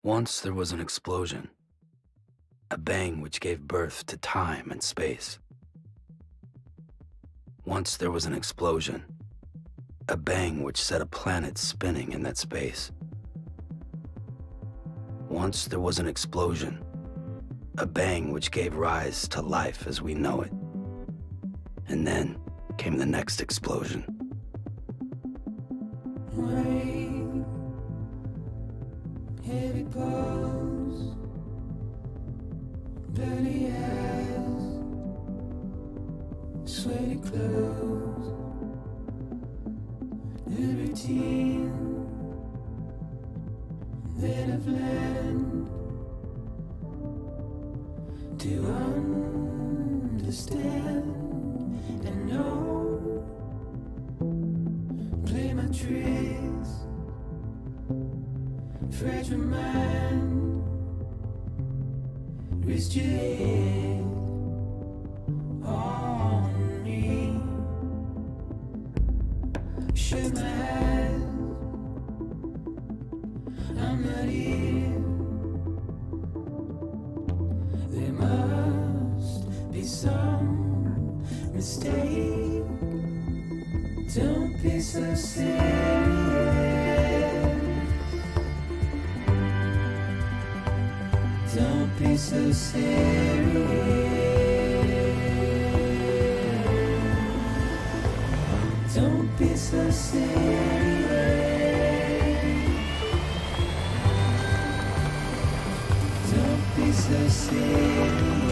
Once there was an explosion, a bang which gave birth to time and space. Once there was an explosion, a bang which set a planet spinning in that space. Once there was an explosion, a bang which gave rise to life as we know it. And then came the next explosion. Rain, heavy clothes, dirty eyes, sweaty clothes, the routine that I've learned to understand and know. Play my tricks, fragile mind, rest your head on me. Shut my eyes, I'm not here. There must be some mistake. Don't be so serious. Don't be so serious. Don't be so serious. Don't be so serious.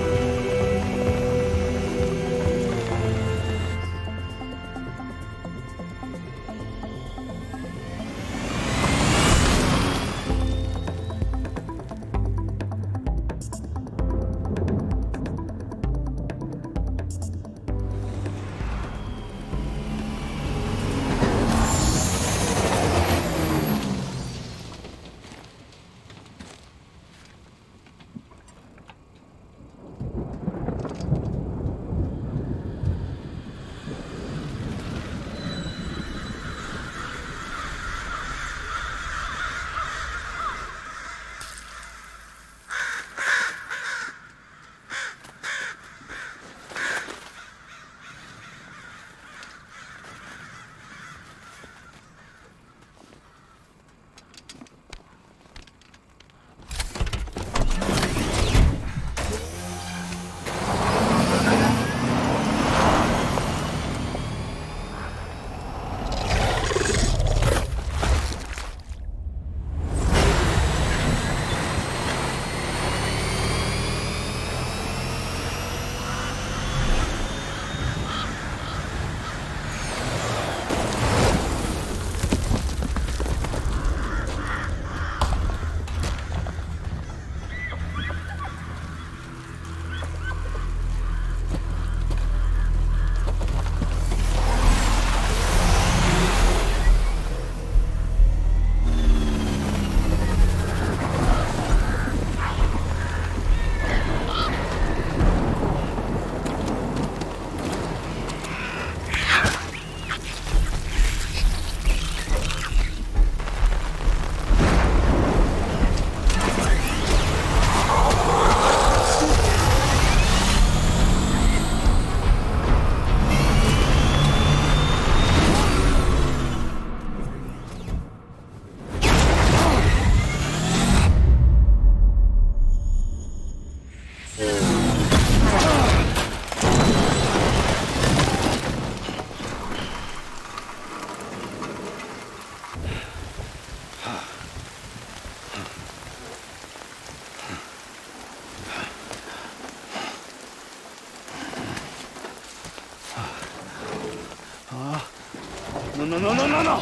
No.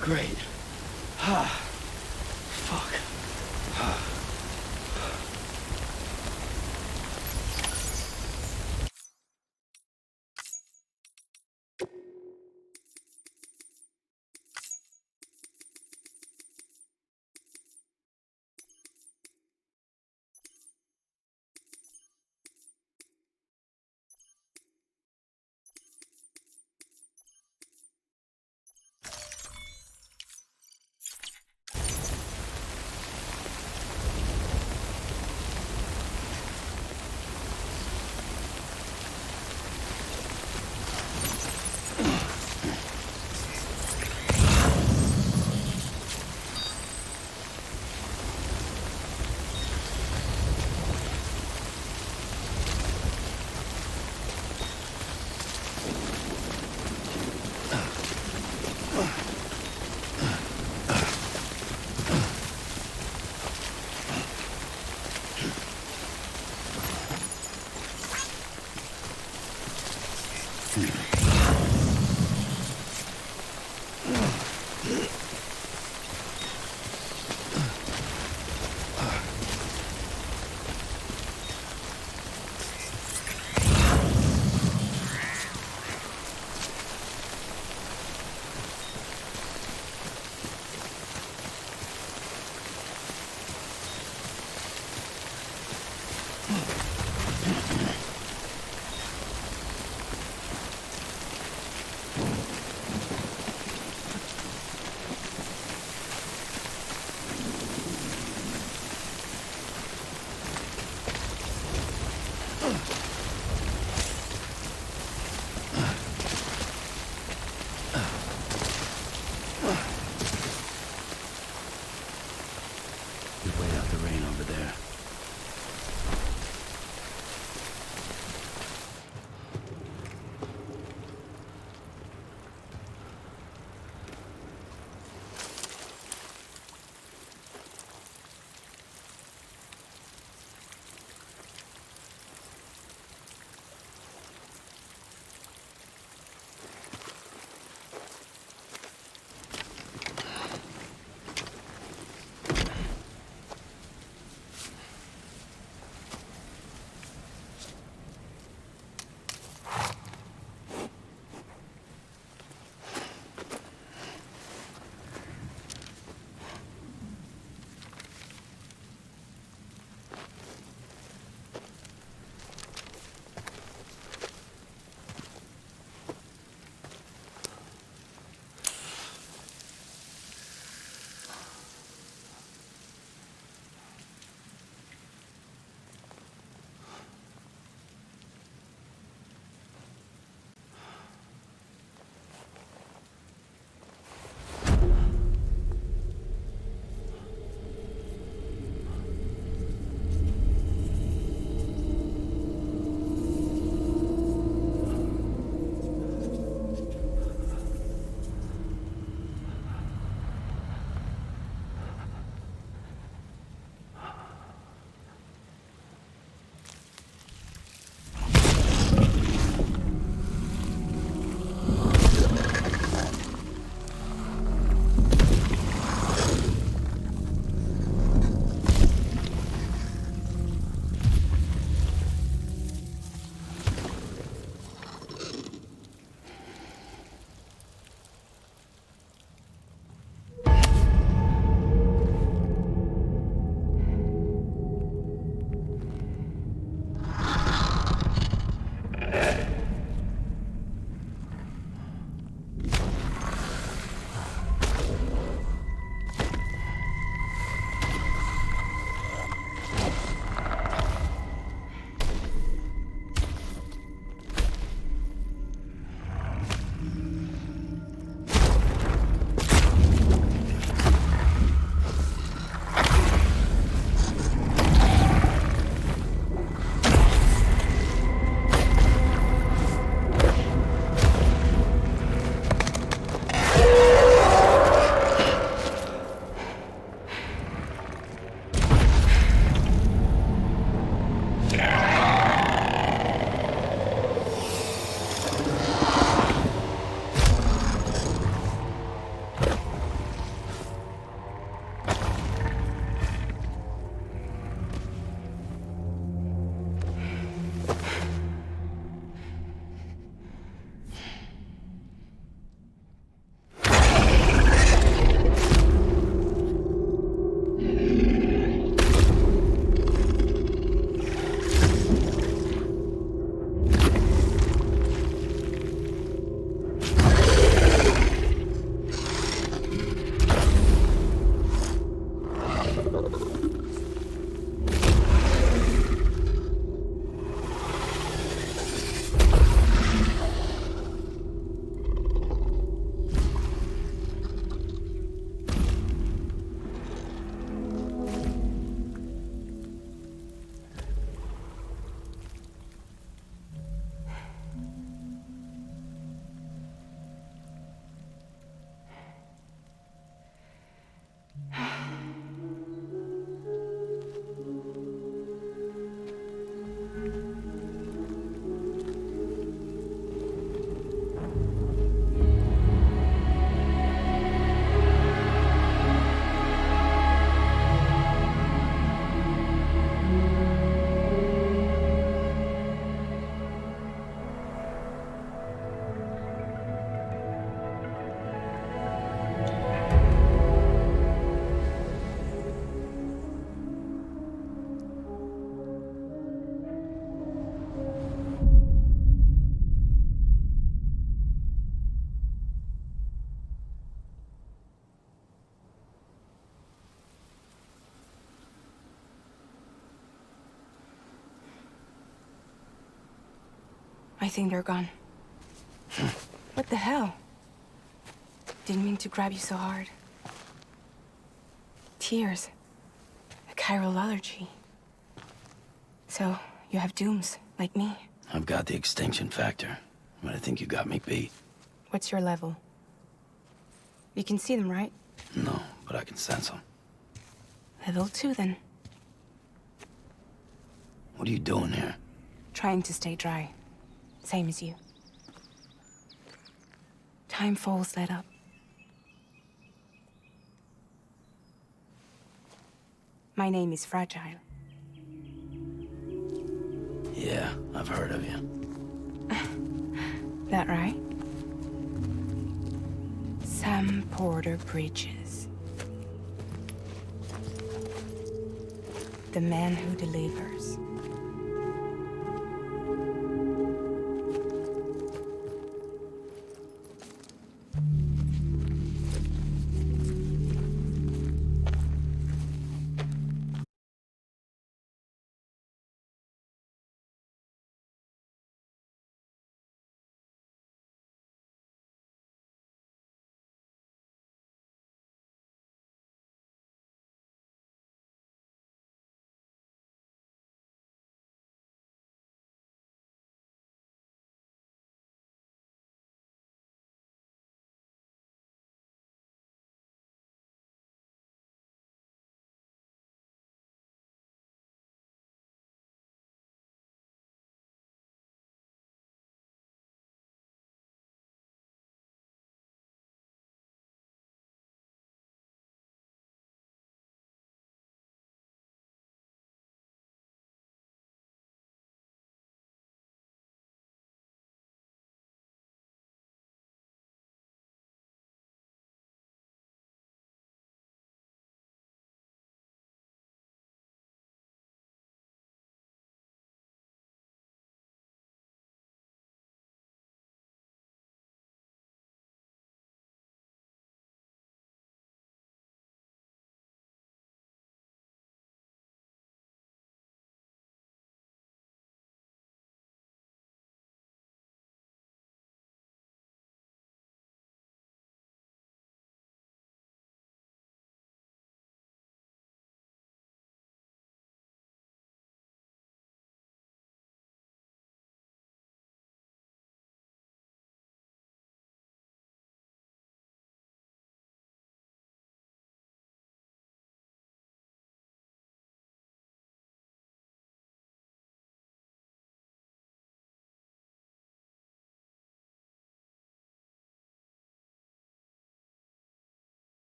Great. Fuck. the rain over there. I think they're gone. What the hell? Didn't mean to grab you so hard. Tears. chiral allergy. So, you have dooms, like me. I've got the extinction factor, but I think you got me beat. What's your level? You can see them, right? No, but I can sense them. Level 2, then. What are you doing here? Trying to stay dry. Same as you. Time falls let up. My name is Fragile. Yeah, I've heard of you. That right? Sam Porter Bridges. The man who delivers.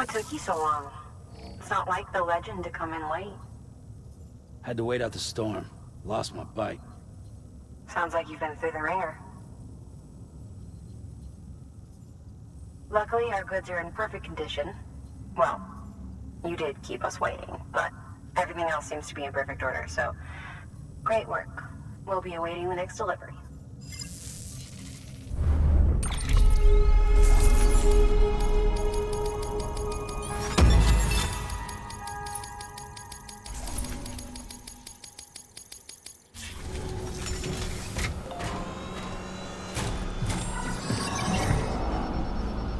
What took you so long? It's not like the legend to come in late. Had to wait out the storm. Lost my bike. Sounds like you've been through the ringer. Luckily, our goods are in perfect condition. Well, you did keep us waiting, but everything else seems to be in perfect order, so great work. We'll be awaiting the next delivery.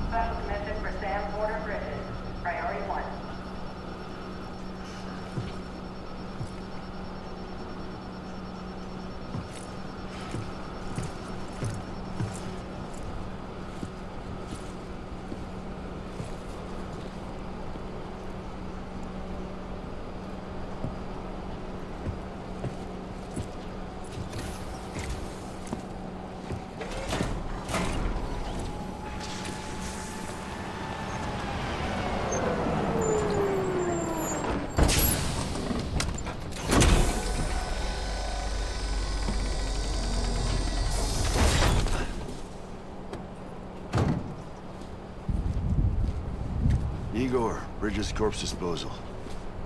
Special commission for Sam Porter Bridges. Priority 1. Igor, Bridges Corpse Disposal.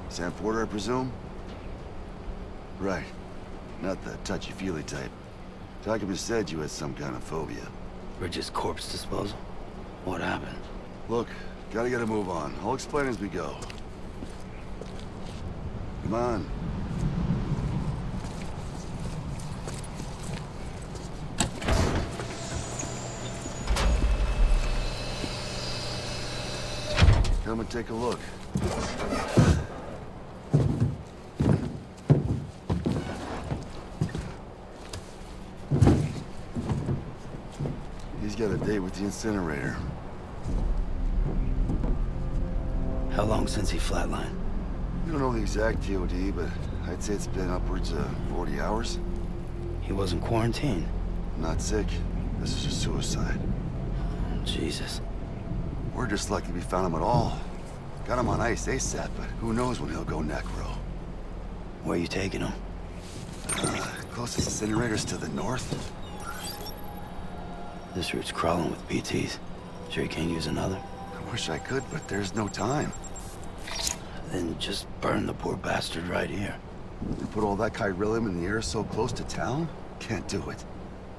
Sam Porter, I presume? Right. Not the touchy-feely type. Document said you had some kind of phobia. Bridges corpse disposal? What happened? Look, gotta get a move on. I'll explain as we go. Come on. Come and take a look. He's got a date with the incinerator. How long since he flatlined? We don't know the exact TOD, but I'd say it's been upwards of 40 hours. He wasn't quarantined. Not sick. This is a suicide. Jesus. We're just lucky we found him at all. Got him on ice ASAP, but who knows when he'll go necro. Where you taking him? Closest incinerator's to the north. This route's crawling with BTs. Sure you can't use another? I wish I could, but there's no time. Then just burn the poor bastard right here. You put all that chiralium in the air so close to town? Can't do it.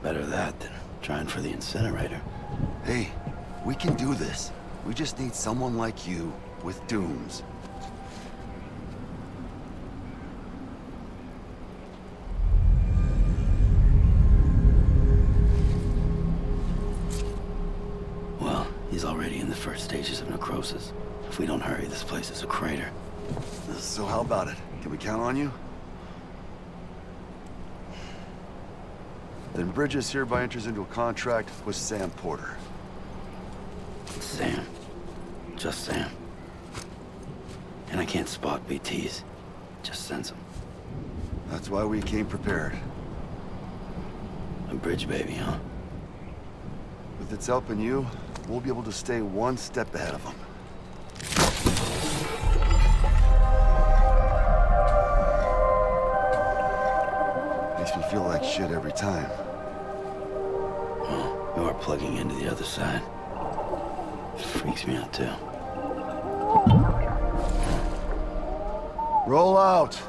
Better that than trying for the incinerator. Hey, we can do this. We just need someone like you with dooms. Well, he's already in the first stages of necrosis. If we don't hurry, this place is a crater. So how about it? Can we count on you? Then Bridges hereby enters into a contract with Sam Porter. Sam. Just Sam. And I can't spot BTs. Just sense them. That's why we came prepared. A bridge baby, huh? With its help in you, we'll be able to stay one step ahead of them. Makes me feel like shit every time. Well, you are plugging into the other side. Freaks me out, too. Roll out!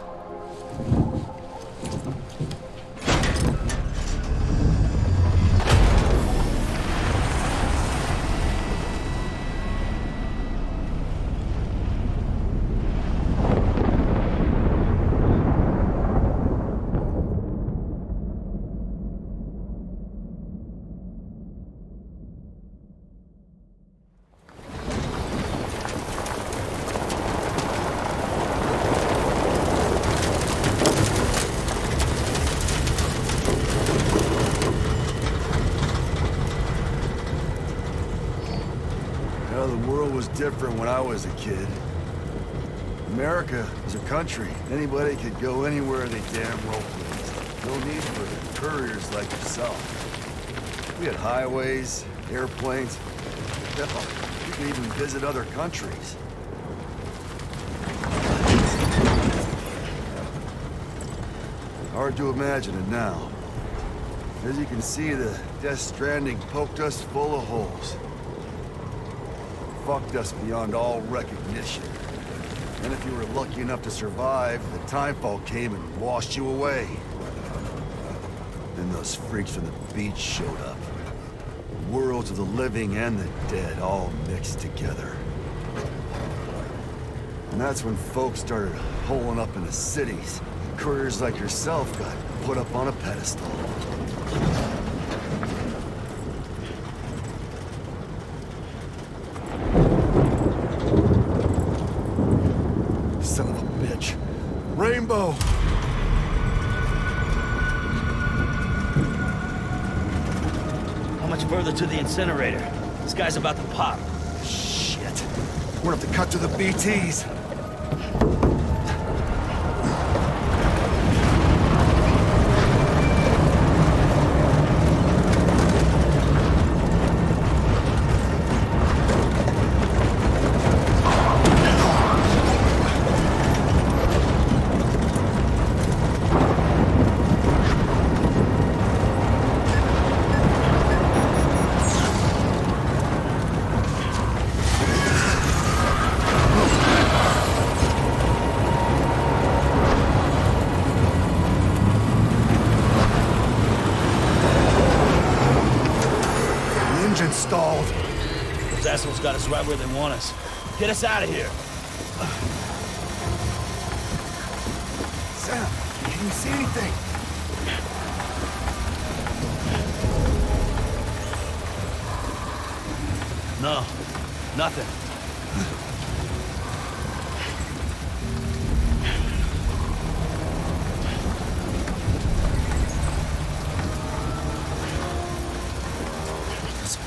The world was different when I was a kid. America was a country. Anybody could go anywhere they damn well pleased. No need for couriers like yourself. We had highways, airplanes. Hell, we can even visit other countries. Hard to imagine it now. As you can see, the Death Stranding poked us full of holes. Fucked us beyond all recognition. And if you were lucky enough to survive, the timefall came and washed you away. Then those freaks from the beach showed up. Worlds of the living and the dead all mixed together. And that's when folks started holing up in the cities. Couriers like yourself got put up on a pedestal. Son of a bitch. Rainbow! How much further to the incinerator? This guy's about to pop. Shit. We're gonna have to cut to the BTs. Stalled. Those assholes got us right where they want us. Get us out of here. Sam, can you see anything? No, nothing.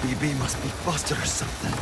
BB must be busted or something.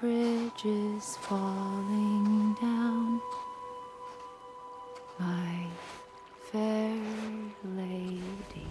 bridges falling down, my fair lady.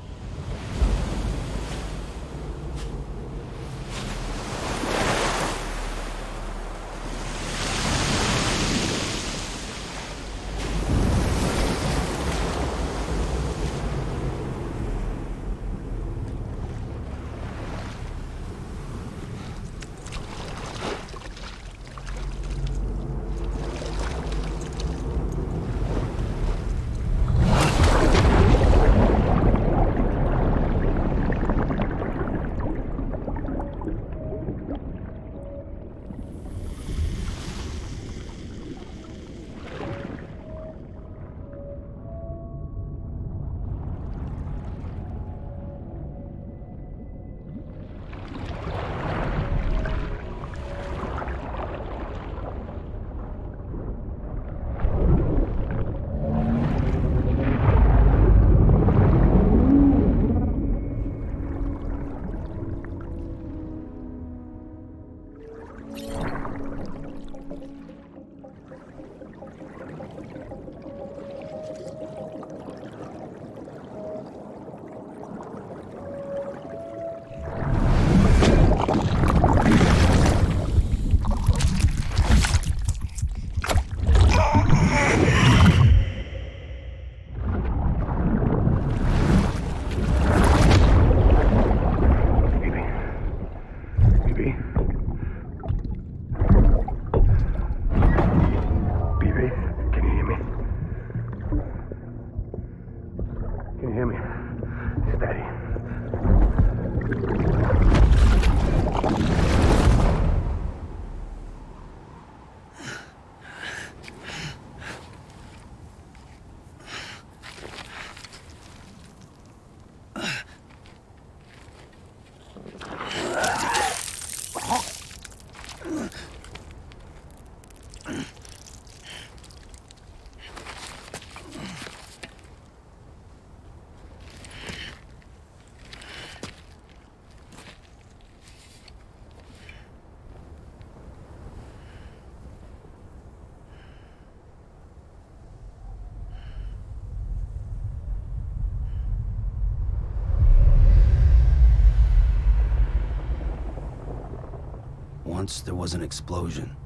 Once there was an explosion.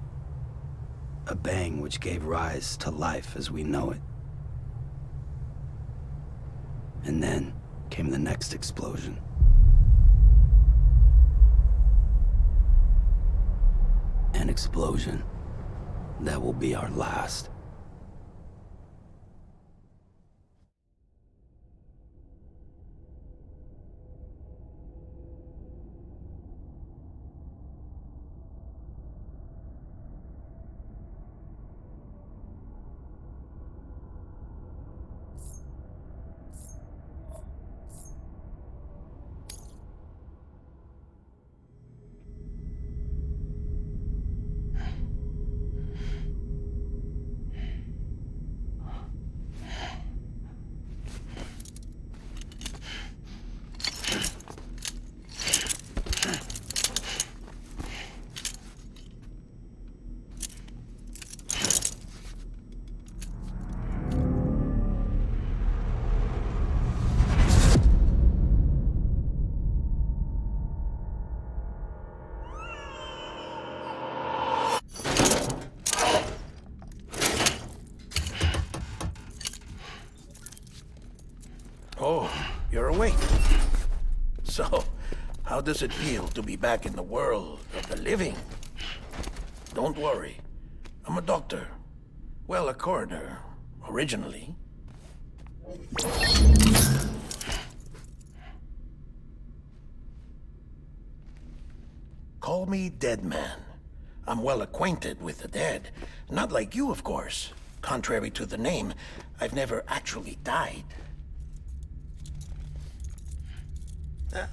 A bang which gave rise to life as we know it. And then came the next explosion. An explosion that will be our last. Oh, you're awake. So, how does it feel to be back in the world of the living? Don't worry. I'm a doctor. Well, a coroner, originally. Call me Dead Man. I'm well acquainted with the dead. Not like you, of course. Contrary to the name, I've never actually died.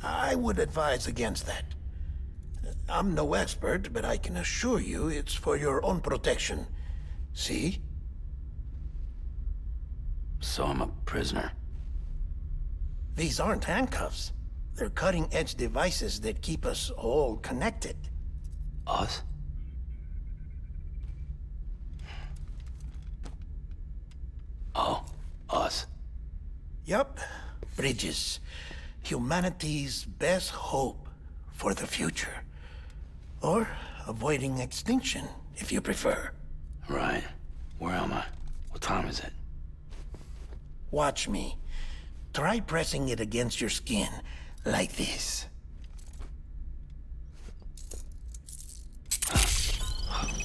I would advise against that. I'm no expert, but I can assure you it's for your own protection. See? So I'm a prisoner. These aren't handcuffs. They're cutting-edge devices that keep us all connected. Us? Oh, us. Yup. Bridges. Humanity's best hope for the future. Or avoiding extinction, if you prefer. Right. Where am I? What time is it? Watch me. Try pressing it against your skin, like this.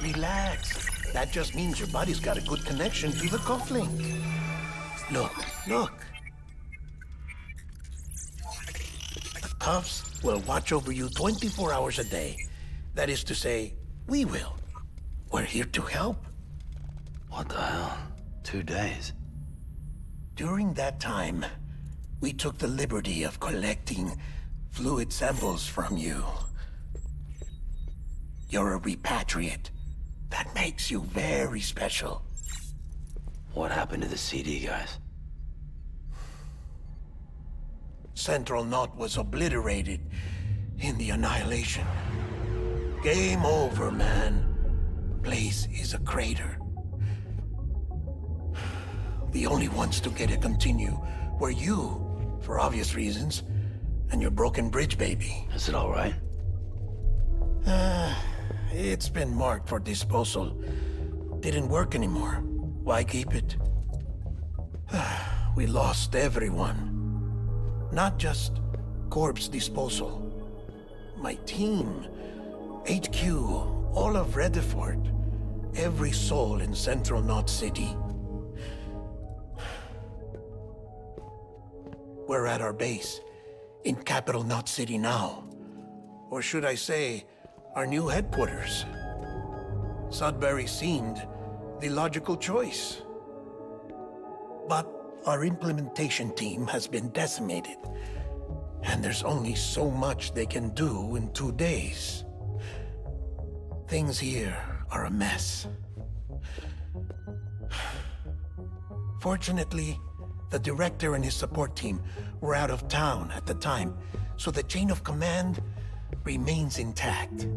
Relax. That just means your body's got a good connection to the cufflink. Look, look. The cuffs will watch over you 24 hours a day. That is to say, we will. We're here to help. What the hell? 2 days? During that time, we took the liberty of collecting fluid samples from you. You're a repatriate. That makes you very special. What happened to the CD guys? Central Knot was obliterated in the Annihilation. Game over, man. Place is a crater. The only ones to get to continue were you, for obvious reasons, and your broken bridge baby. Is it all right? It's been marked for disposal. Didn't work anymore. Why keep it? We lost everyone. Not just corpse disposal. My team, HQ, all of Redefort, every soul in Central Knot City. We're at our base, in Capital Knot City now. Or should I say, our new headquarters. Sudbury seemed the logical choice. But our implementation team has been decimated, and there's only so much they can do in 2 days. Things here are a mess. Fortunately, the director and his support team were out of town at the time, so the chain of command remains intact.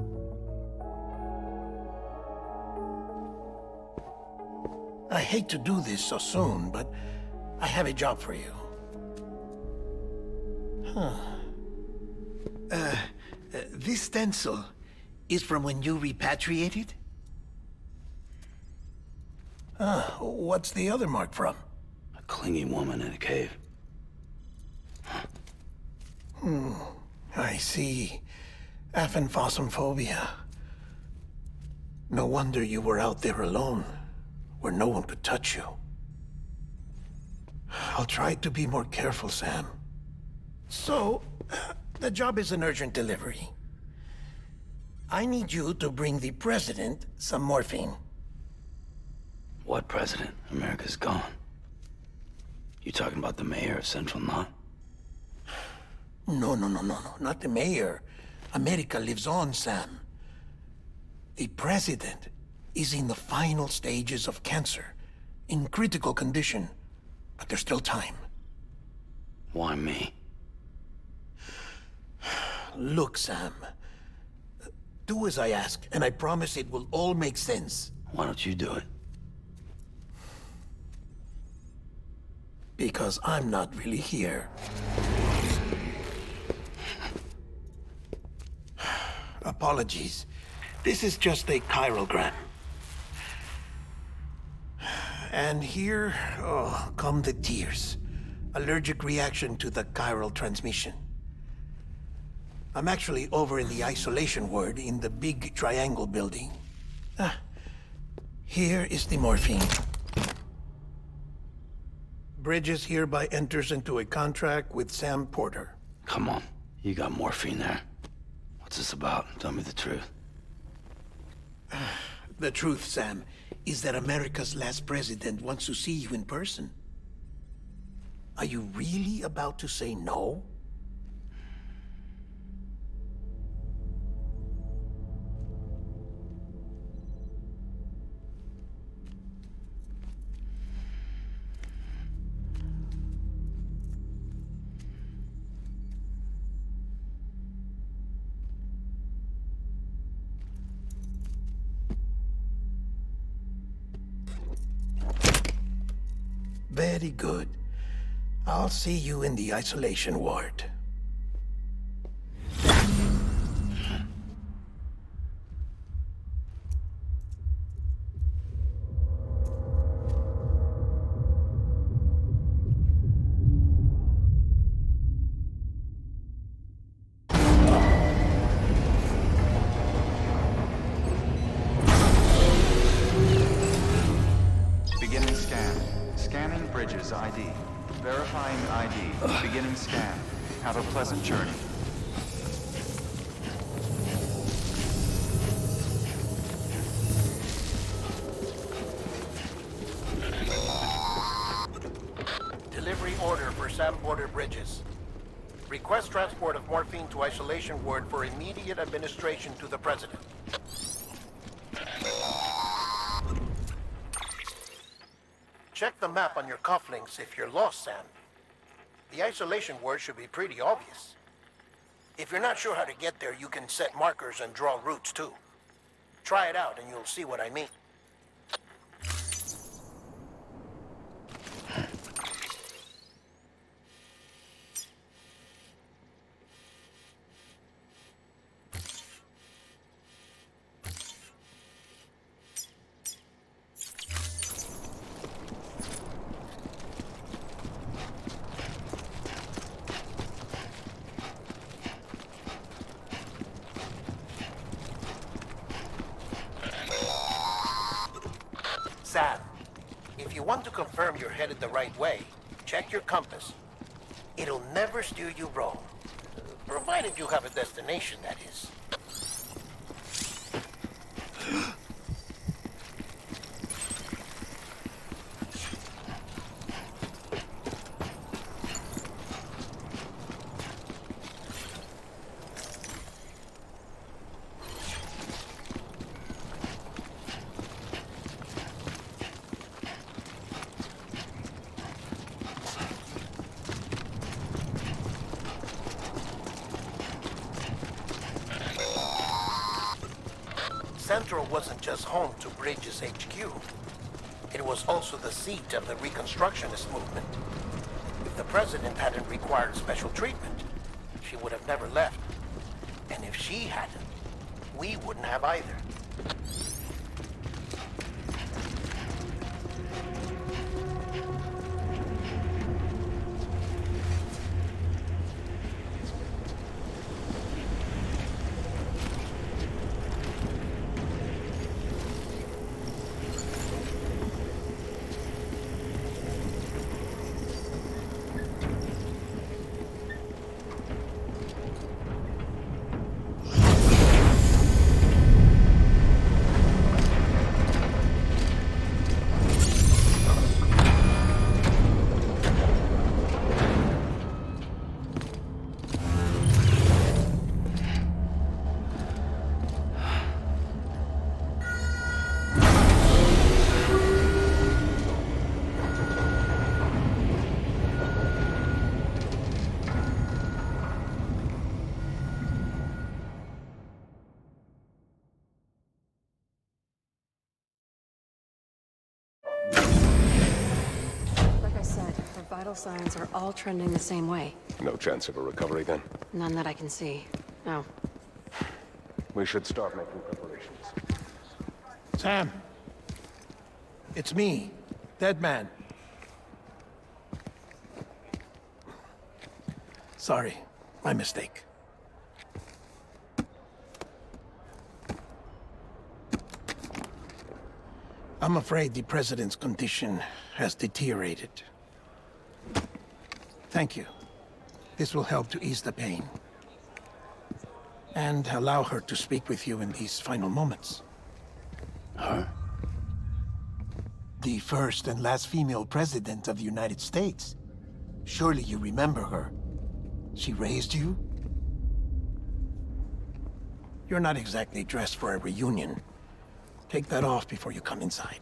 I hate to do this so soon, but I have a job for you. This stencil is from when you repatriated? Ah, what's the other mark from? A clingy woman in a cave. I see. Aphenphosmphobia. No wonder you were out there alone, where no one could touch you. I'll try to be more careful, Sam. So, the job is an urgent delivery. I need you to bring the president some morphine. What president? America's gone. You talking about the mayor of Central Knot? No, not the mayor. America lives on, Sam. The president is in the final stages of cancer, in critical condition, but there's still time. Why me? Look, Sam. Do as I ask, and I promise it will all make sense. Why don't you do it? Because I'm not really here. Apologies. This is just a chiralgram. And here, come the tears. Allergic reaction to the chiral transmission. I'm actually over in the isolation ward in the big triangle building. Here is the morphine. Bridges hereby enters into a contract with Sam Porter. Come on. You got morphine there. What's this about? Tell me the truth. The truth, Sam, is that America's last president wants to see you in person. Are you really about to say no? Very good. I'll see you in the isolation ward. Beginning scan. Scanning Bridges ID. Verifying ID. Beginning scan. Have a pleasant journey. Delivery order for Sam Porter Bridges. Request transport of morphine to isolation ward for immediate administration to the president. Check the map on your cufflinks if you're lost, Sam. The isolation word should be pretty obvious. If you're not sure how to get there, you can set markers and draw routes too. Try it out and you'll see what I mean. Sam, if you want to confirm you're headed the right way, check your compass. It'll never steer you wrong. Provided you have a destination, that is. Central wasn't just home to Bridges HQ. It was also the seat of the Reconstructionist movement. If the president hadn't required special treatment, she would have never left. And if she hadn't, we wouldn't have either. Like I said, her vital signs are all trending the same way. No chance of a recovery then? None that I can see. No. We should start making preparations. Sam! It's me, Dead Man. Sorry, my mistake. I'm afraid the President's condition has deteriorated. Thank you. This will help to ease the pain. And allow her to speak with you in these final moments. Her? The first and last female president of the United States. Surely you remember her. She raised you? You're not exactly dressed for a reunion. Take that off before you come inside.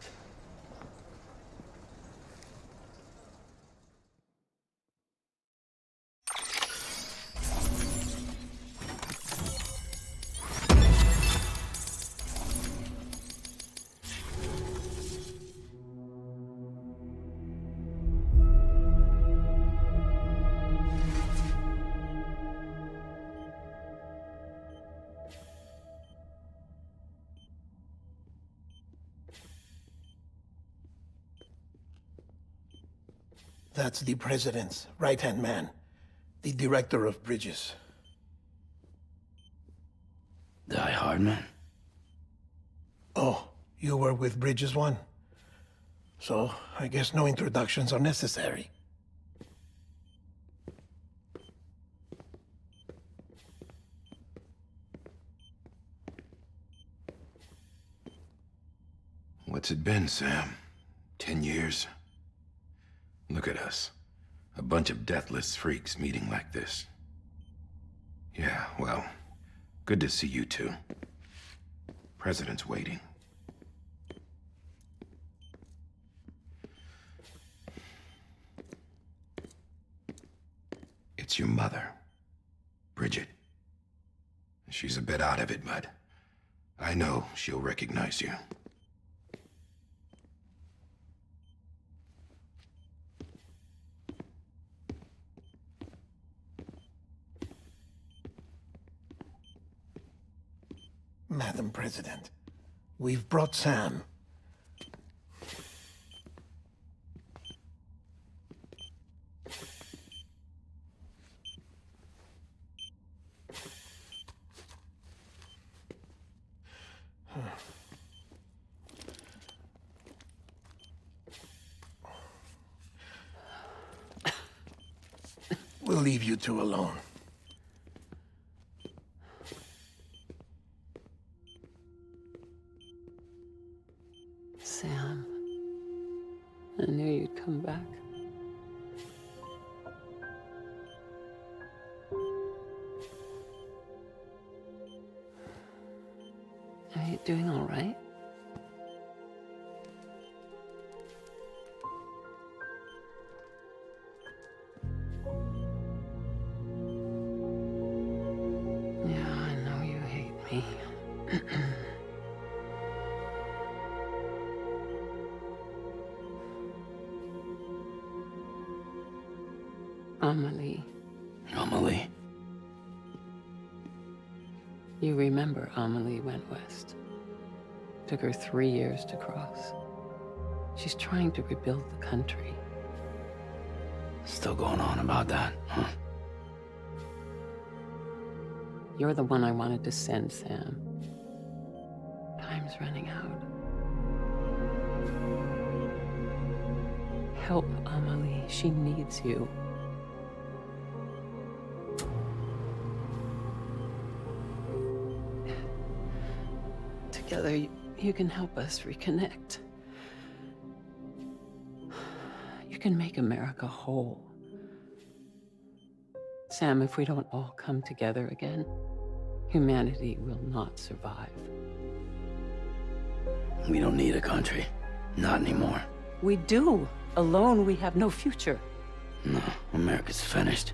That's the President's right-hand man, the Director of Bridges. Die Hardman? Oh, you were with Bridges 1? So, I guess no introductions are necessary. What's it been, Sam? 10 years? Look at us. A bunch of deathless freaks meeting like this. Yeah, well, good to see you two. President's waiting. It's your mother, Bridget. She's a bit out of it, but I know she'll recognize you. Madam President, we've brought Sam. We'll leave you two alone. Sam, I knew you'd come back. Are you doing all right? Yeah, I know you hate me. Amelie. Amelie? You remember Amelie went west. Took her 3 years to cross. She's trying to rebuild the country. Still going on about that, huh? You're the one I wanted to send, Sam. Time's running out. Help Amelie. She needs you. Together, you can help us reconnect. You can make America whole. Sam, if we don't all come together again, humanity will not survive. We don't need a country. Not anymore. We do. Alone, we have no future. No, America's finished.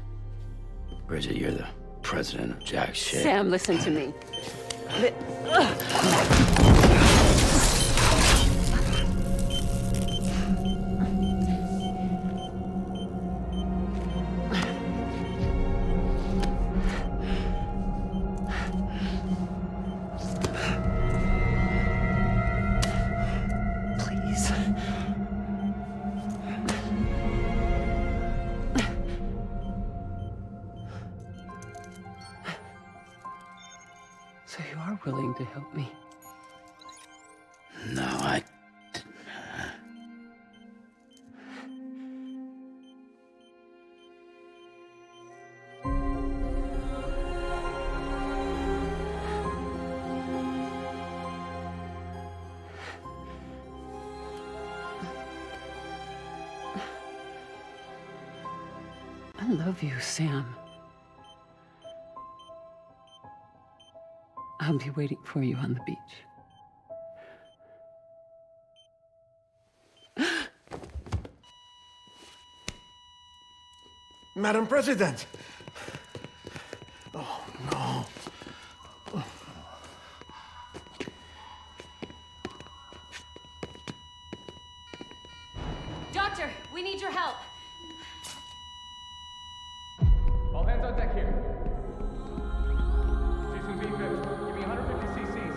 Bridget, you're the president of jack shit. Sam, listen to me. Please. So you are willing to help me? No, I... I love you, Sam. I'll be waiting for you on the beach. Madam President! Oh, no. Doctor, we need your help. All hands on deck here. Season B-50, give me 150 cc's.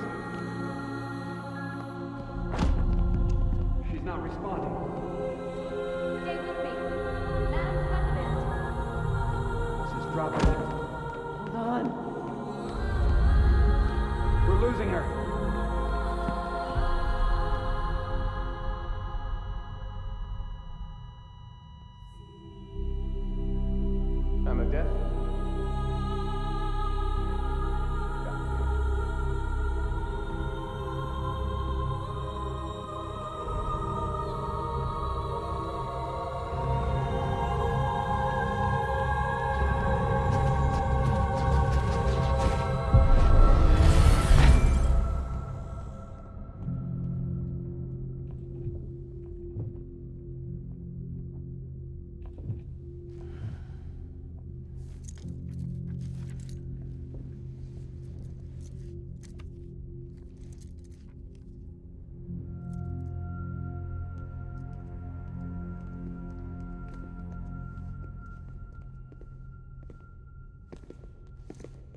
She's not responding. Stay with me. Madam's president. This is dropping. Hold on. We're losing her. Time of death?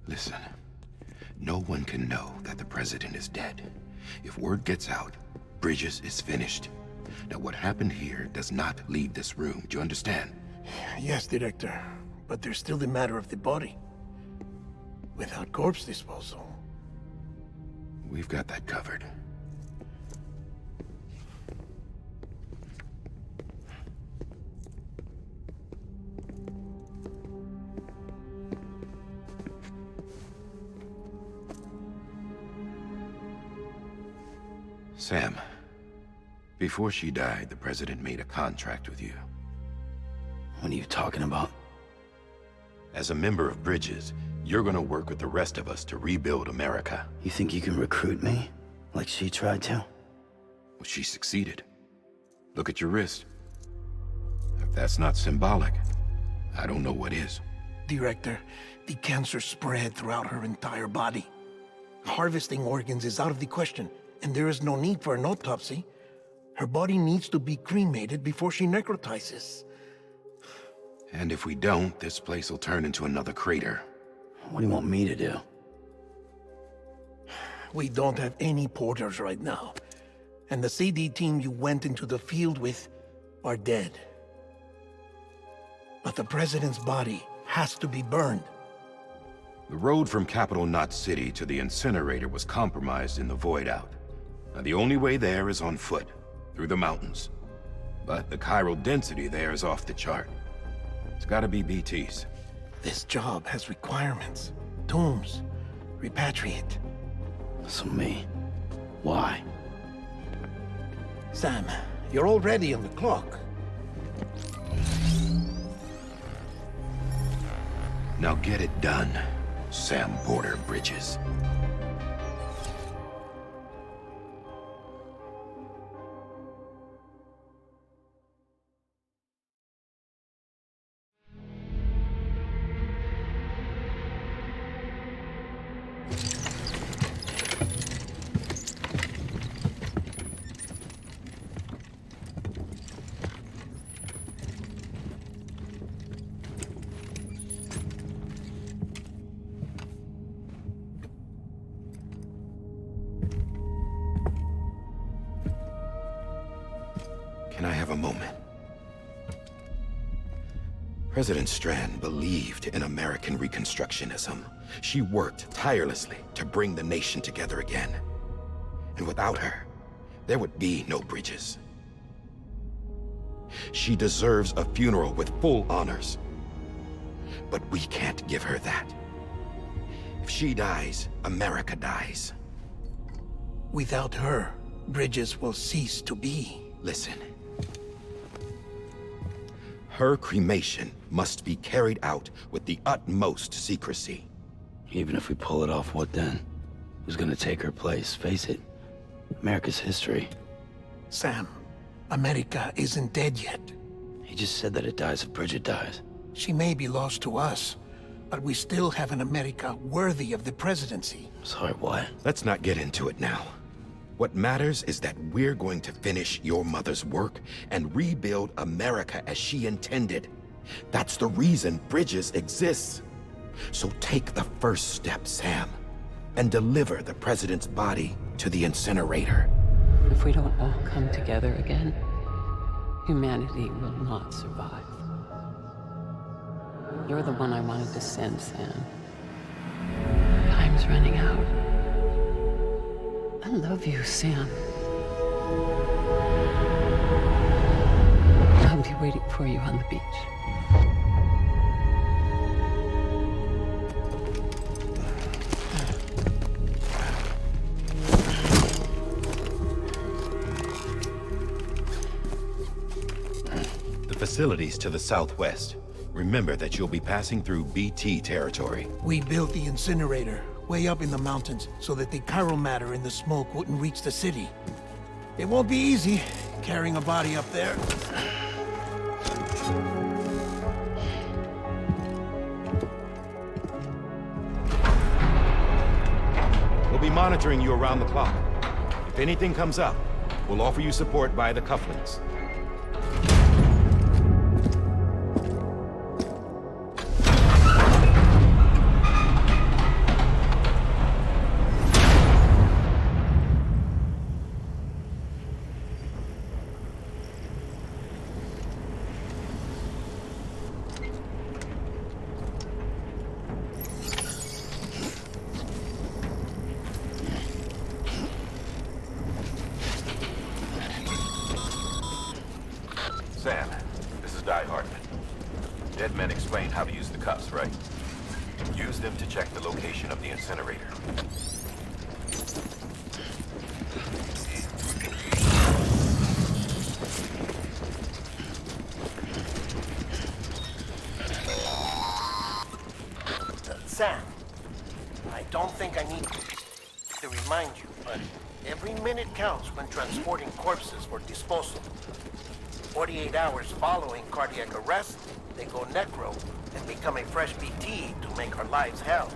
Listen, no one can know that the president is dead. If word gets out, Bridges is finished. Now, what happened here does not leave this room. Do you understand? Yes, Director. But there's still the matter of the body. Without corpse disposal. We've got that covered. Sam, before she died, the president made a contract with you. What are you talking about? As a member of Bridges, you're gonna work with the rest of us to rebuild America. You think you can recruit me? Like she tried to? Well, she succeeded. Look at your wrist. If that's not symbolic, I don't know what is. Director, the cancer spread throughout her entire body. Harvesting organs is out of the question, and there is no need for an autopsy. Her body needs to be cremated before she necrotizes. And if we don't, this place will turn into another crater. What do you want me to do? We don't have any porters right now. And the CD team you went into the field with are dead. But the president's body has to be burned. The road from Capital Knot City to the incinerator was compromised in the void out. Now, the only way there is on foot, through the mountains. But the chiral density there is off the chart. It's gotta be BT's. This job has requirements. Tombs. Repatriate. So me. Why? Sam, you're already on the clock. Now get it done, Sam Porter Bridges. Can I have a moment? President Strand believed in American Reconstructionism. She worked tirelessly to bring the nation together again. And without her, there would be no Bridges. She deserves a funeral with full honors. But we can't give her that. If she dies, America dies. Without her, Bridges will cease to be. Listen. Her cremation must be carried out with the utmost secrecy. Even if we pull it off, what then? Who's gonna take her place? Face it, America's history. Sam, America isn't dead yet. He just said that it dies if Bridget dies. She may be lost to us, but we still have an America worthy of the presidency. Sorry, what? Let's not get into it now. What matters is that we're going to finish your mother's work and rebuild America as she intended. That's the reason Bridges exists. So take the first step, Sam, and deliver the president's body to the incinerator. If we don't all come together again, humanity will not survive. You're the one I wanted to send, Sam. Time's running out. I love you, Sam. I'll be waiting for you on the beach. The facilities to the southwest. Remember that you'll be passing through BT territory. We built the incinerator way up in the mountains so that the chiral matter in the smoke wouldn't reach the city. It won't be easy carrying a body up there. We'll be monitoring you around the clock. If anything comes up, we'll offer you support via the cufflinks. Sam, this is Di Hartman. Dead men explained how to use the cuffs, right? Use them to check the location of the incinerator. Sam, I don't think I need to remind you, but every minute counts when transporting corpses for disposal. 48 hours following cardiac arrest, they go necro and become a fresh BT to make our lives hell.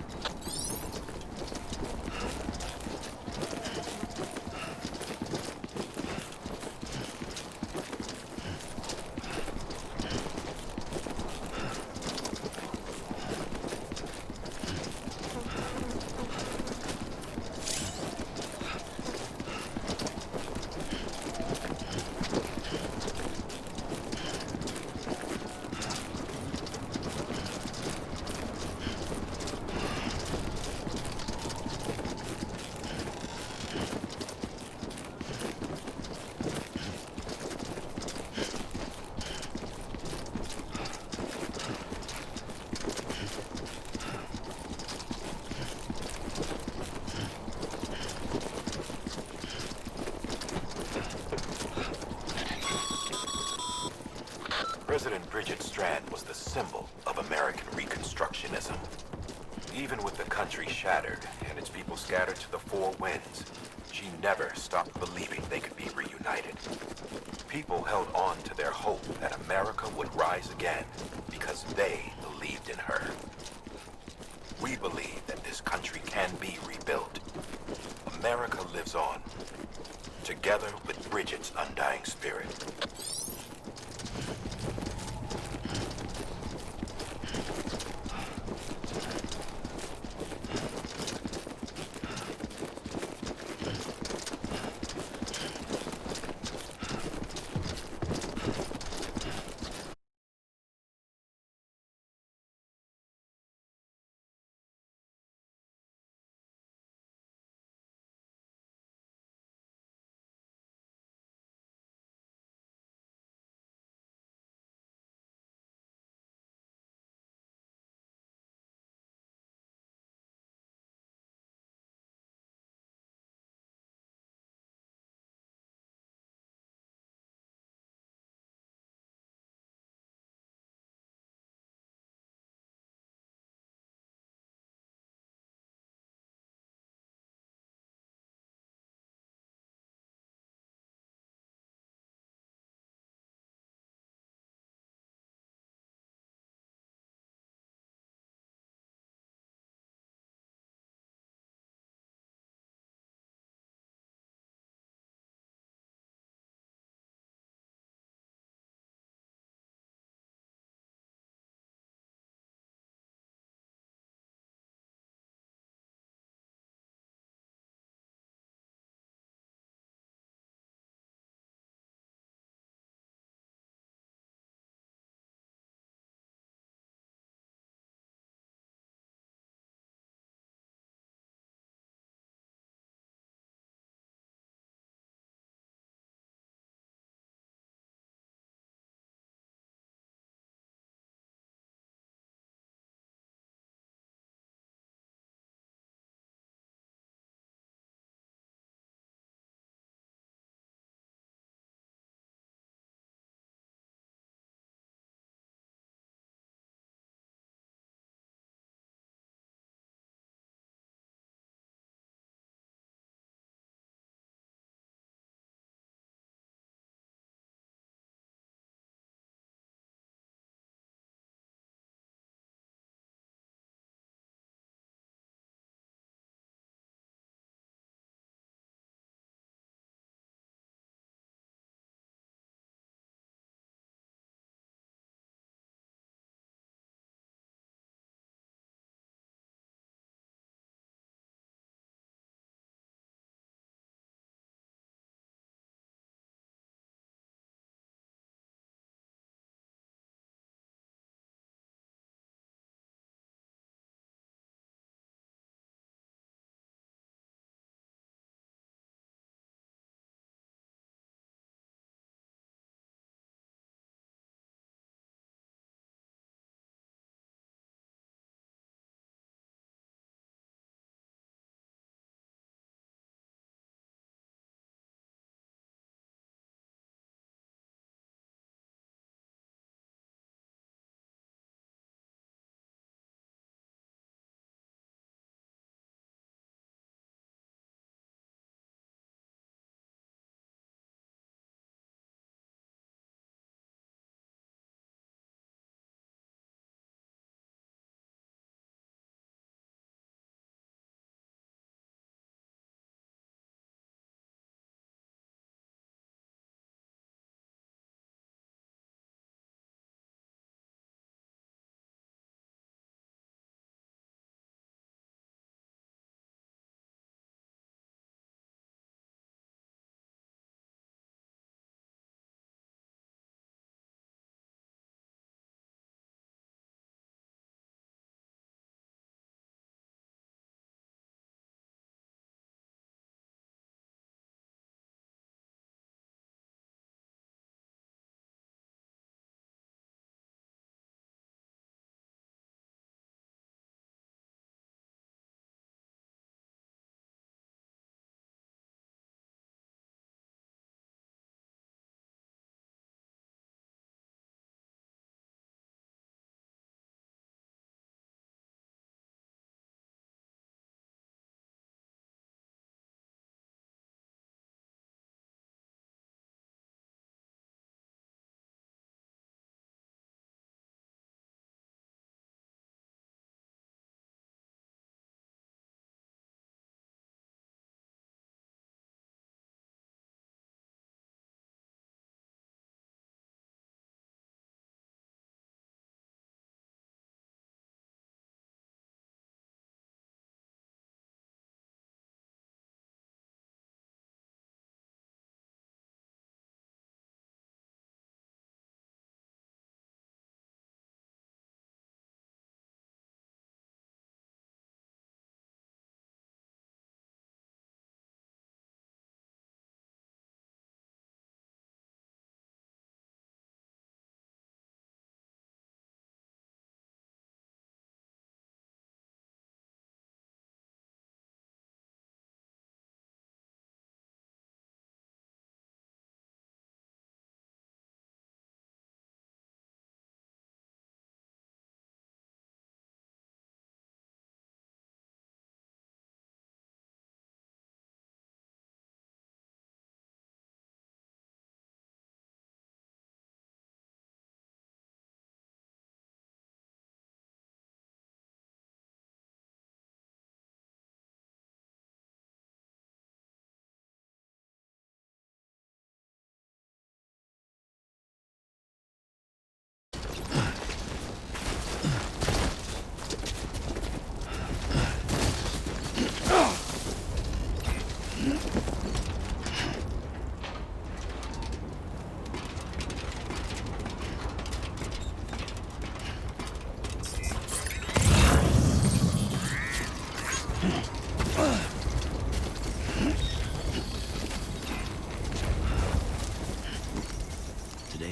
President Bridget Strand was the symbol of American Reconstructionism. Even with the country shattered and its people scattered to the four winds, she never stopped believing they could be reunited. People held on to their hope that America would rise again because they believed in her. We believe that this country can be rebuilt. America lives on, together with Bridget's undying spirit.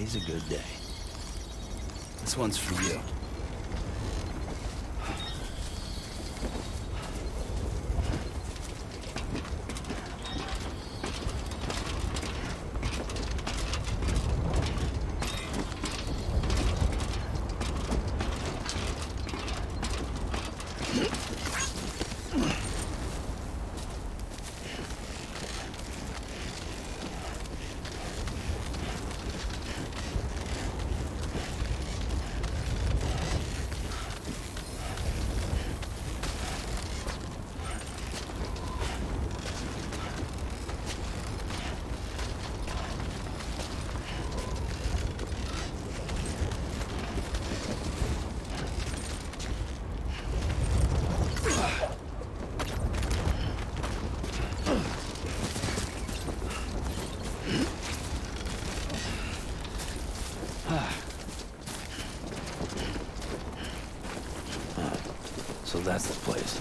Today's a good day. This one's for you. So that's the place.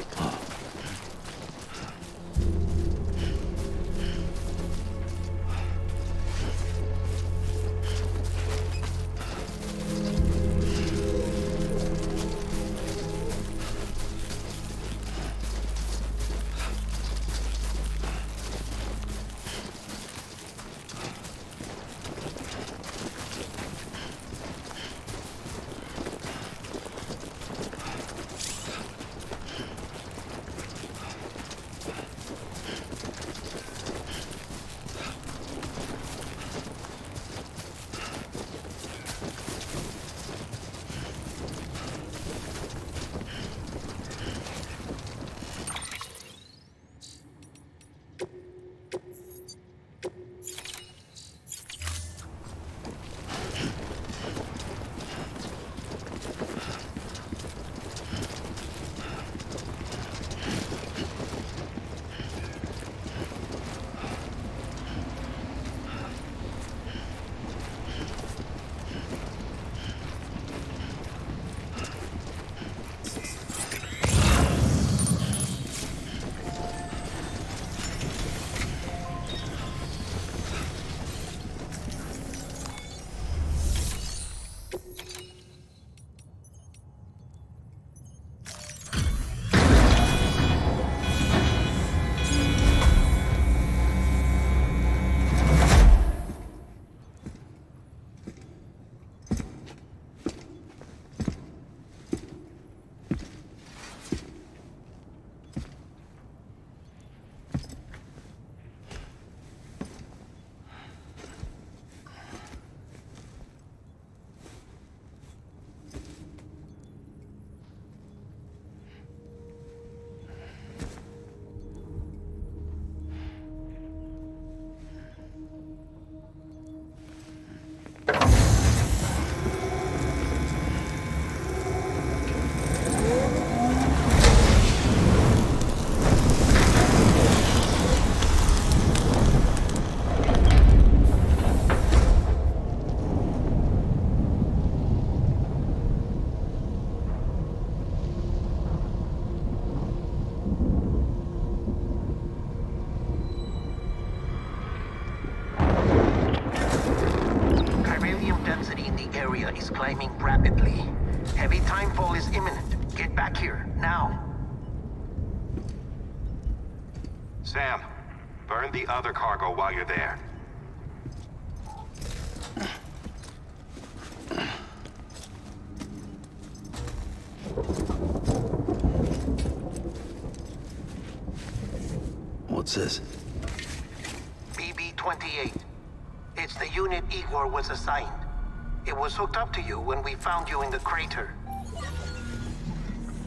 Is climbing rapidly. Heavy timefall is imminent. Get back here, now. Sam, burn the other cargo while you're there. What's this? BB-28. It's the unit Igor was assigned. It was hooked up to you when we found you in the crater.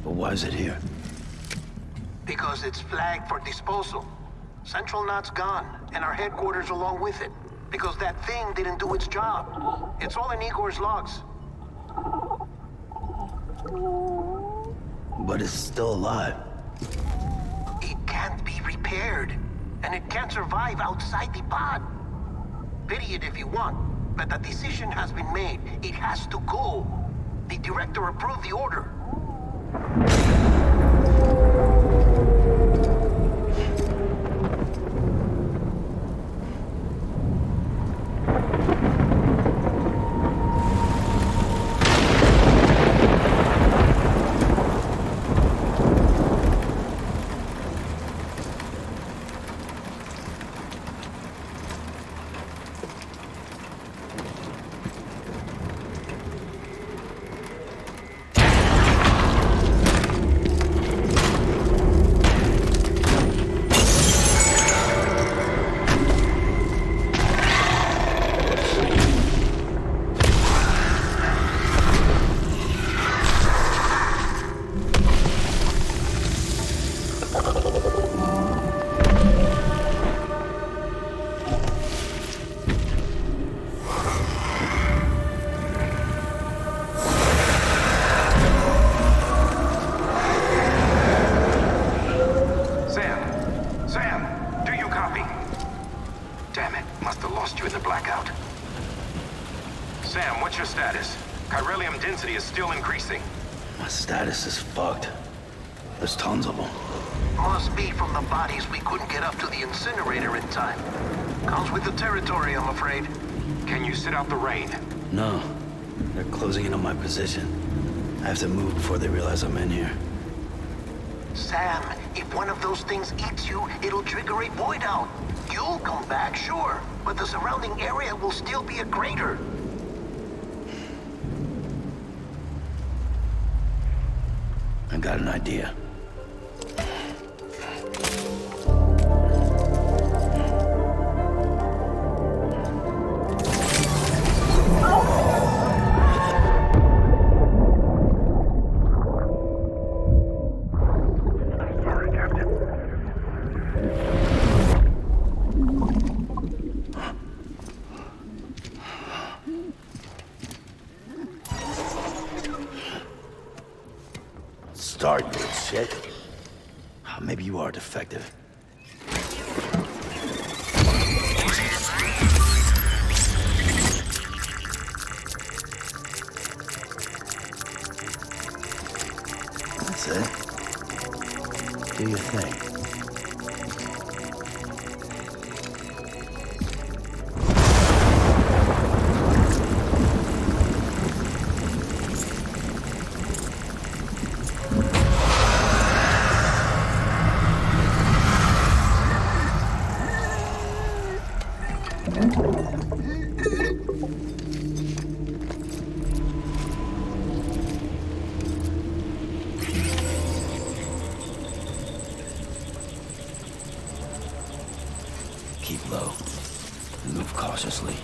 But why is it here? Because it's flagged for disposal. Central Knot's gone, and our headquarters along with it. Because that thing didn't do its job. It's all in Igor's logs. But it's still alive. It can't be repaired, and it can't survive outside the pod. Pity it if you want, but the decision has been made. It has to go. The director approved the order. Sam, what's your status? Chiralium density is still increasing. My status is fucked. There's tons of them. Must be from the bodies we couldn't get up to the incinerator in time. Comes with the territory, I'm afraid. Can you sit out the rain? No. They're closing in on my position. I have to move before they realize I'm in here. Sam, if one of those things eats you, it'll trigger a void out. You'll come back, sure, but the surrounding area will still be a crater. I got an idea. Start, you little shit. Maybe you are defective. That's it. Do your thing. Keep low. Move cautiously.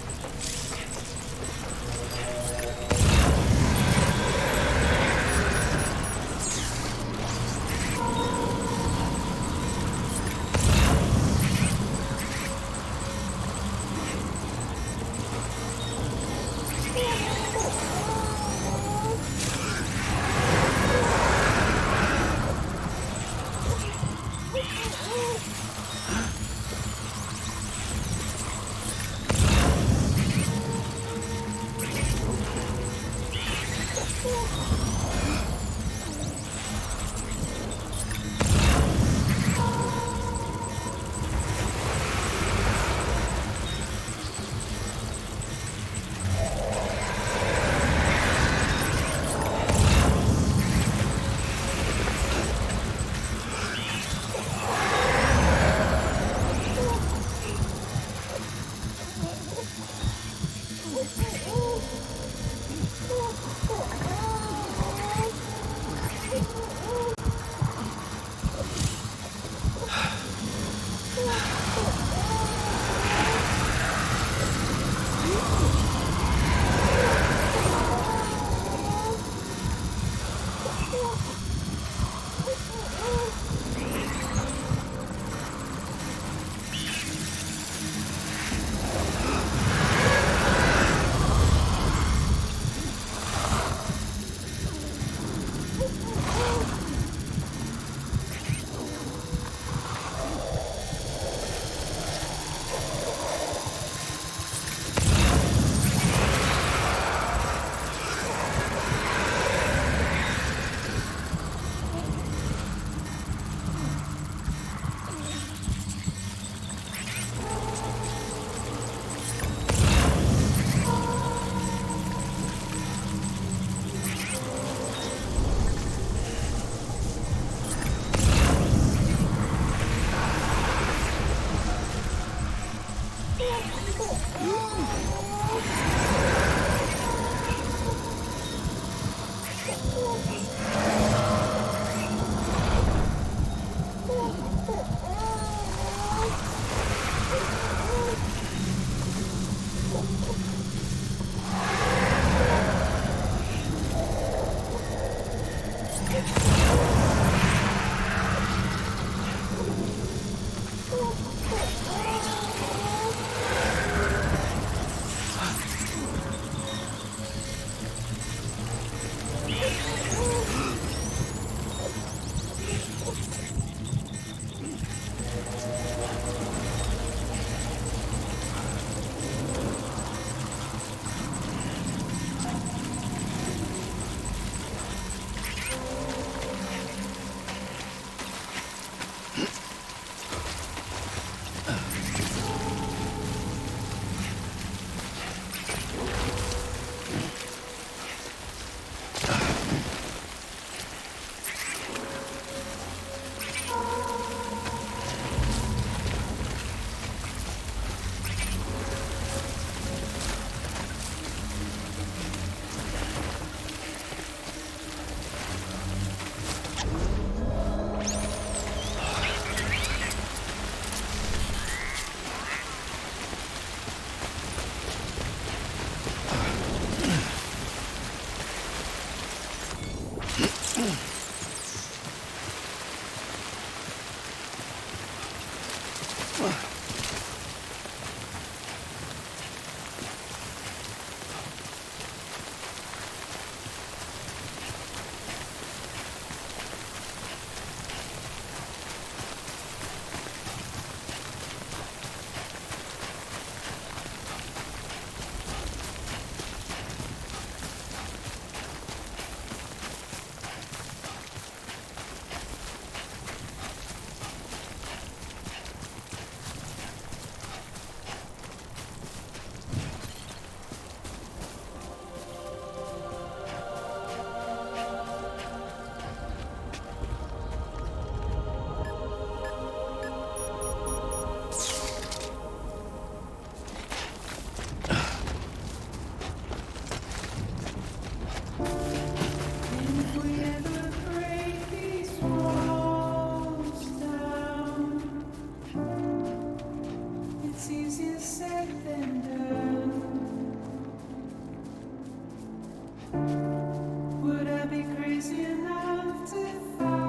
Would I be crazy enough to follow?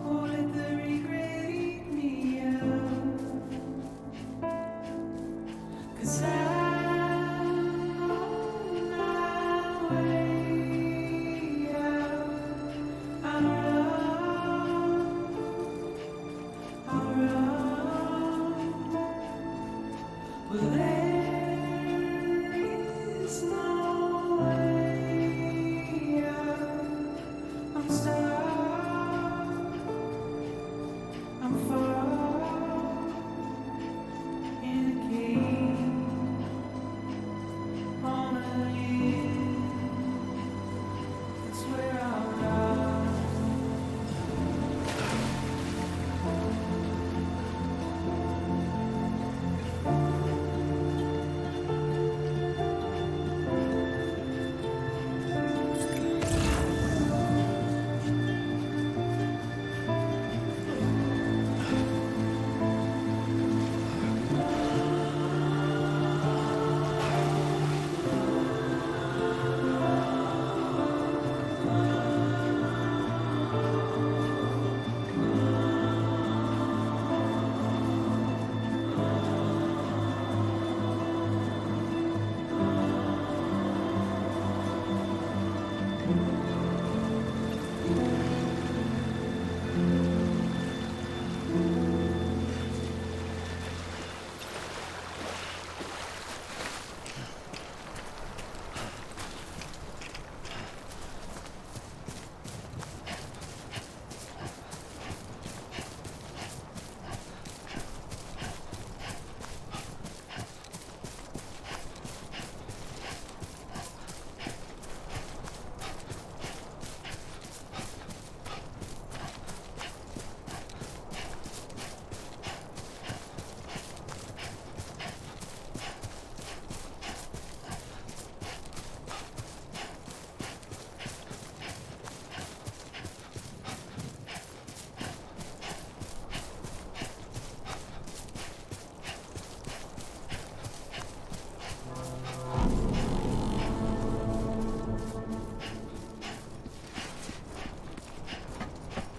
Or let the regret eat me up? 'Cause I'm on my way out. I'll run. Well, there is no way out. I'm stuck. I'm far in a cage on a hill. It's where I'll run.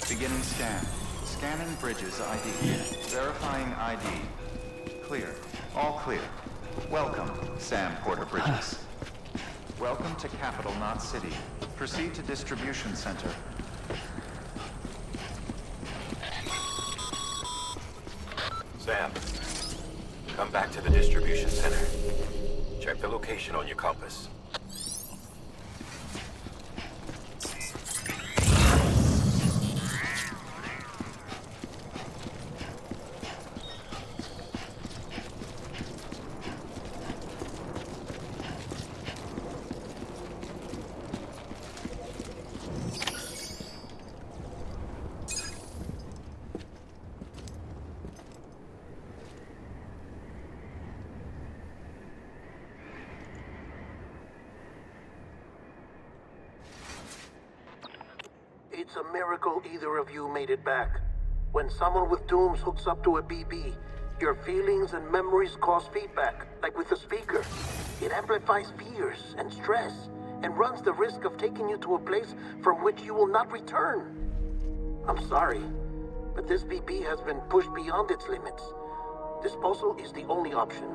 Beginning scan. Scanning bridges ID. Verifying ID. Clear. All clear. Welcome, Sam Porter Bridges. Welcome to Capital Knot City. Proceed to distribution center. Sam, come back to the distribution center. Check the location on your compass. It's a miracle either of you made it back. When someone with dooms hooks up to a BB, your feelings and memories cause feedback, like with a speaker. It amplifies fears and stress, and runs the risk of taking you to a place from which you will not return. I'm sorry, but this BB has been pushed beyond its limits. Disposal is the only option.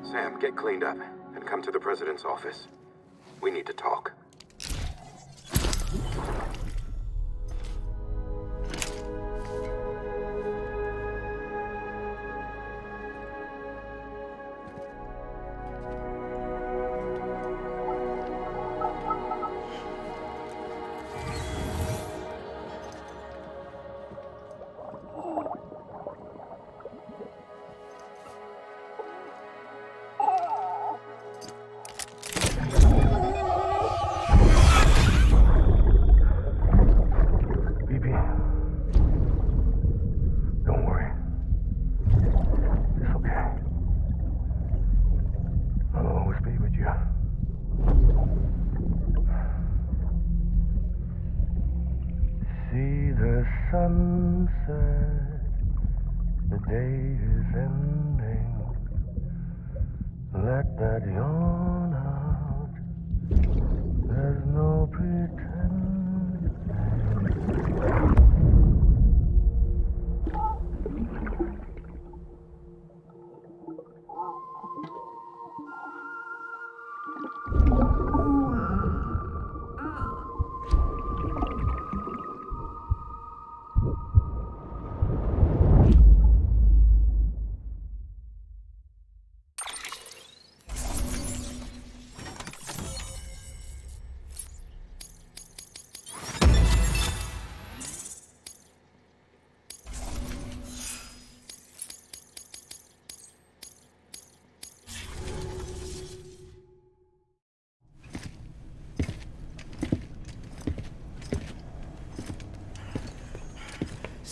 Sam, get cleaned up and come to the president's office. We need to talk. Sunset, the day is ending.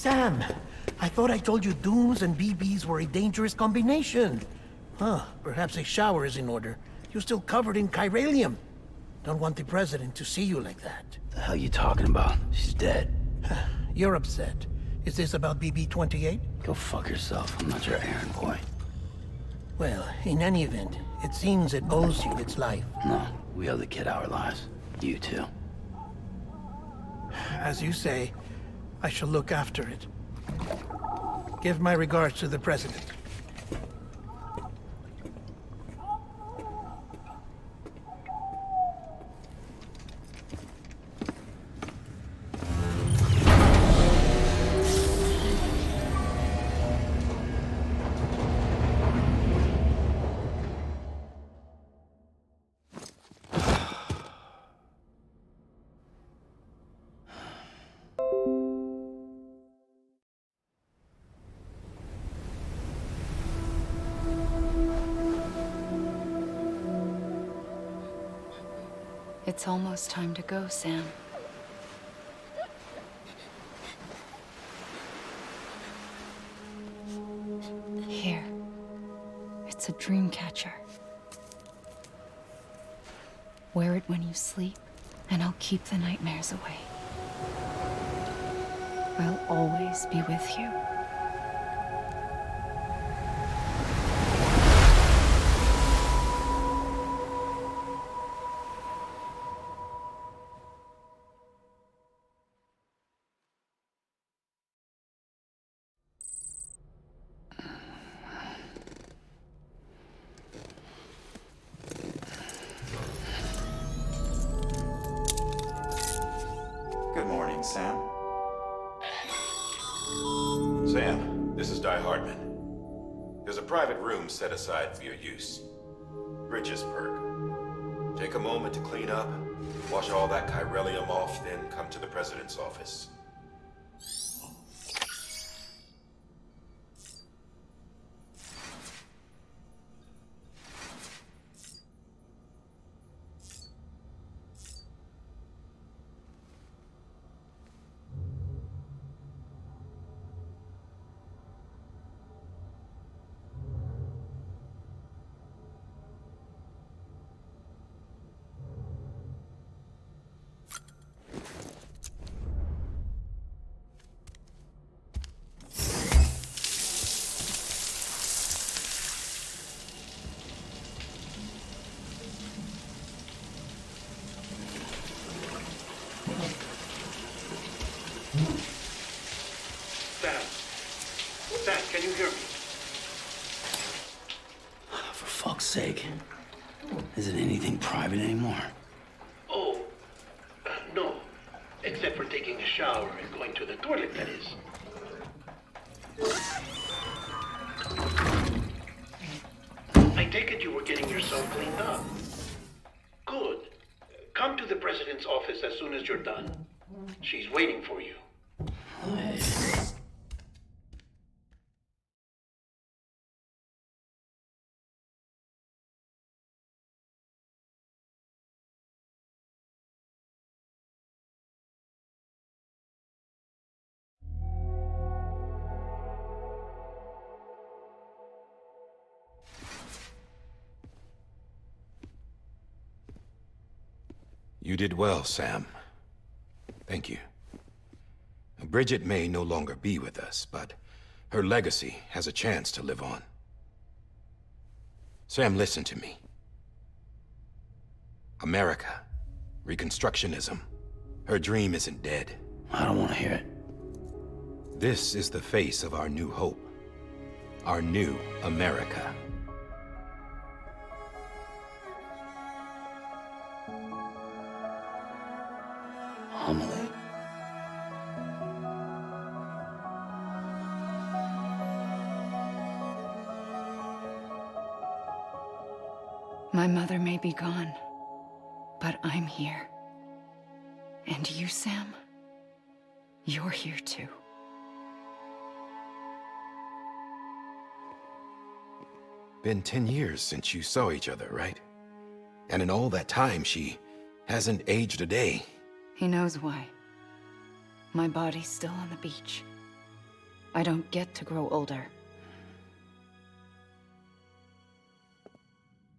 Sam, I thought I told you dooms and BBs were a dangerous combination. Huh, perhaps a shower is in order. You're still covered in chiralium. Don't want the president to see you like that. The hell you talking about? She's dead. You're upset. Is this about BB-28? Go fuck yourself. I'm not your errand boy. Well, in any event, it seems it owes you its life. No, we owe the kid our lives. You too. As you say, I shall look after it. Give my regards to the president. It's almost time to go, Sam. Here. It's a dream catcher. Wear it when you sleep, and I'll keep the nightmares away. I'll always be with you. Good morning, Sam. Sam, this is Di Hartman. There's a private room set aside for your use. Bridges perk. Take a moment to clean up, wash all that chiralium off, then come to the president's office. Sam, can you hear me? For fuck's sake. Isn't anything private anymore? Oh, no. Except for taking a shower and going to the toilet, that is. I take it you were getting yourself cleaned up. Good. Come to the president's office as soon as you're done. She's waiting for you. You did well, Sam. Thank you. Bridget may no longer be with us, but her legacy has a chance to live on. Sam, listen to me. America, Reconstructionism, her dream isn't dead. I don't want to hear it. This is the face of our new hope. Our new America. Homily. My mother may be gone, but I'm here. And you, Sam? You're here too. Been 10 years since you saw each other, right? And in all that time, she hasn't aged a day. He knows why. My body's still on the beach. I don't get to grow older.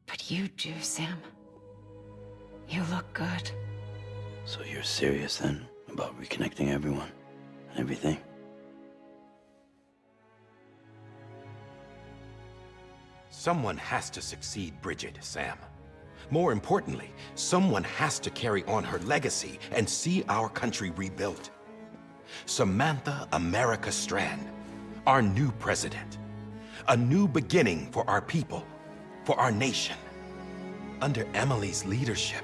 But you do, Sam. You look good. So you're serious then about reconnecting everyone and everything? Someone has to succeed Bridget, Sam. More importantly, someone has to carry on her legacy and see our country rebuilt. Samantha America Strand, our new president. A new beginning for our people, for our nation. Under Emily's leadership,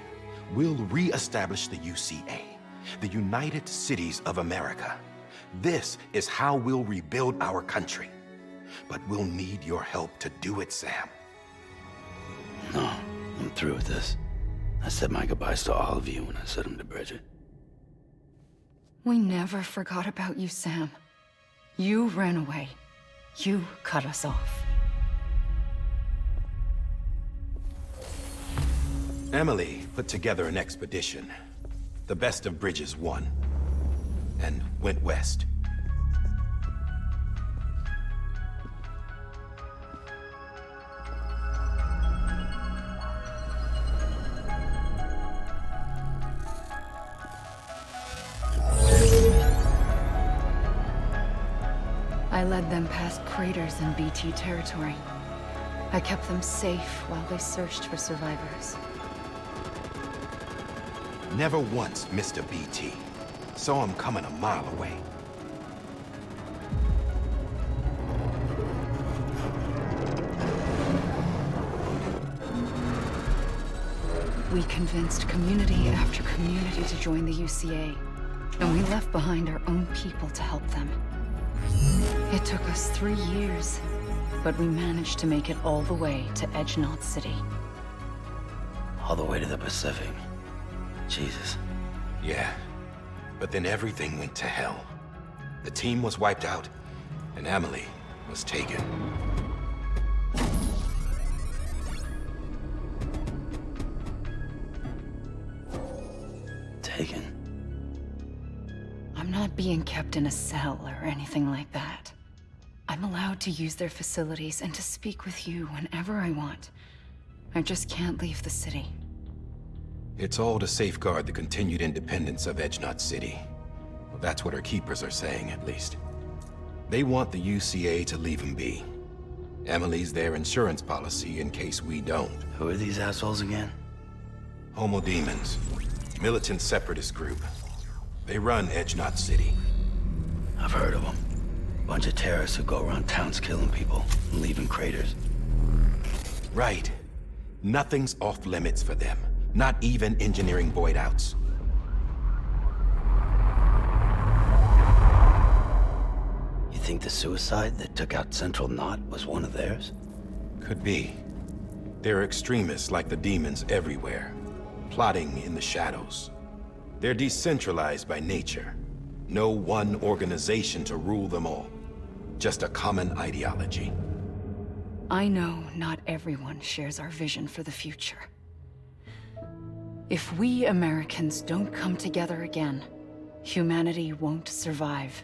we'll re-establish the UCA, the United Cities of America. This is how we'll rebuild our country. But we'll need your help to do it, Sam. No, I'm through with this. I said my goodbyes to all of you when I said them to Bridget. We never forgot about you, Sam. You ran away. You cut us off. Emily put together an expedition. The best of Bridges won. And went west. I led them past craters in BT territory. I kept them safe while they searched for survivors. Never once missed a BT. Saw him coming a mile away. We convinced community after community to join the UCA, and we left behind our own people to help them. It took us 3 years, but we managed to make it all the way to Edge-Knot City. All the way to the Pacific. Jesus. Yeah, but then everything went to hell. The team was wiped out, and Emily was taken. Taken? I'm not being kept in a cell or anything like that. I'm allowed to use their facilities and to speak with you whenever I want. I just can't leave the city. It's all to safeguard the continued independence of Edge-Knot City. Well, that's what our keepers are saying, at least. They want the UCA to leave him be. Emily's their insurance policy in case we don't. Who are these assholes again? Homo Demons. Militant separatist group. They run Edge-Knot City. I've heard of them. Bunch of terrorists who go around towns killing people and leaving craters. Right. Nothing's off limits for them. Not even engineering void outs. You think the suicide that took out Central Knot was one of theirs? Could be. There are extremists like the demons everywhere, plotting in the shadows. They're decentralized by nature. No one organization to rule them all. Just a common ideology. I know not everyone shares our vision for the future. If we Americans don't come together again, humanity won't survive.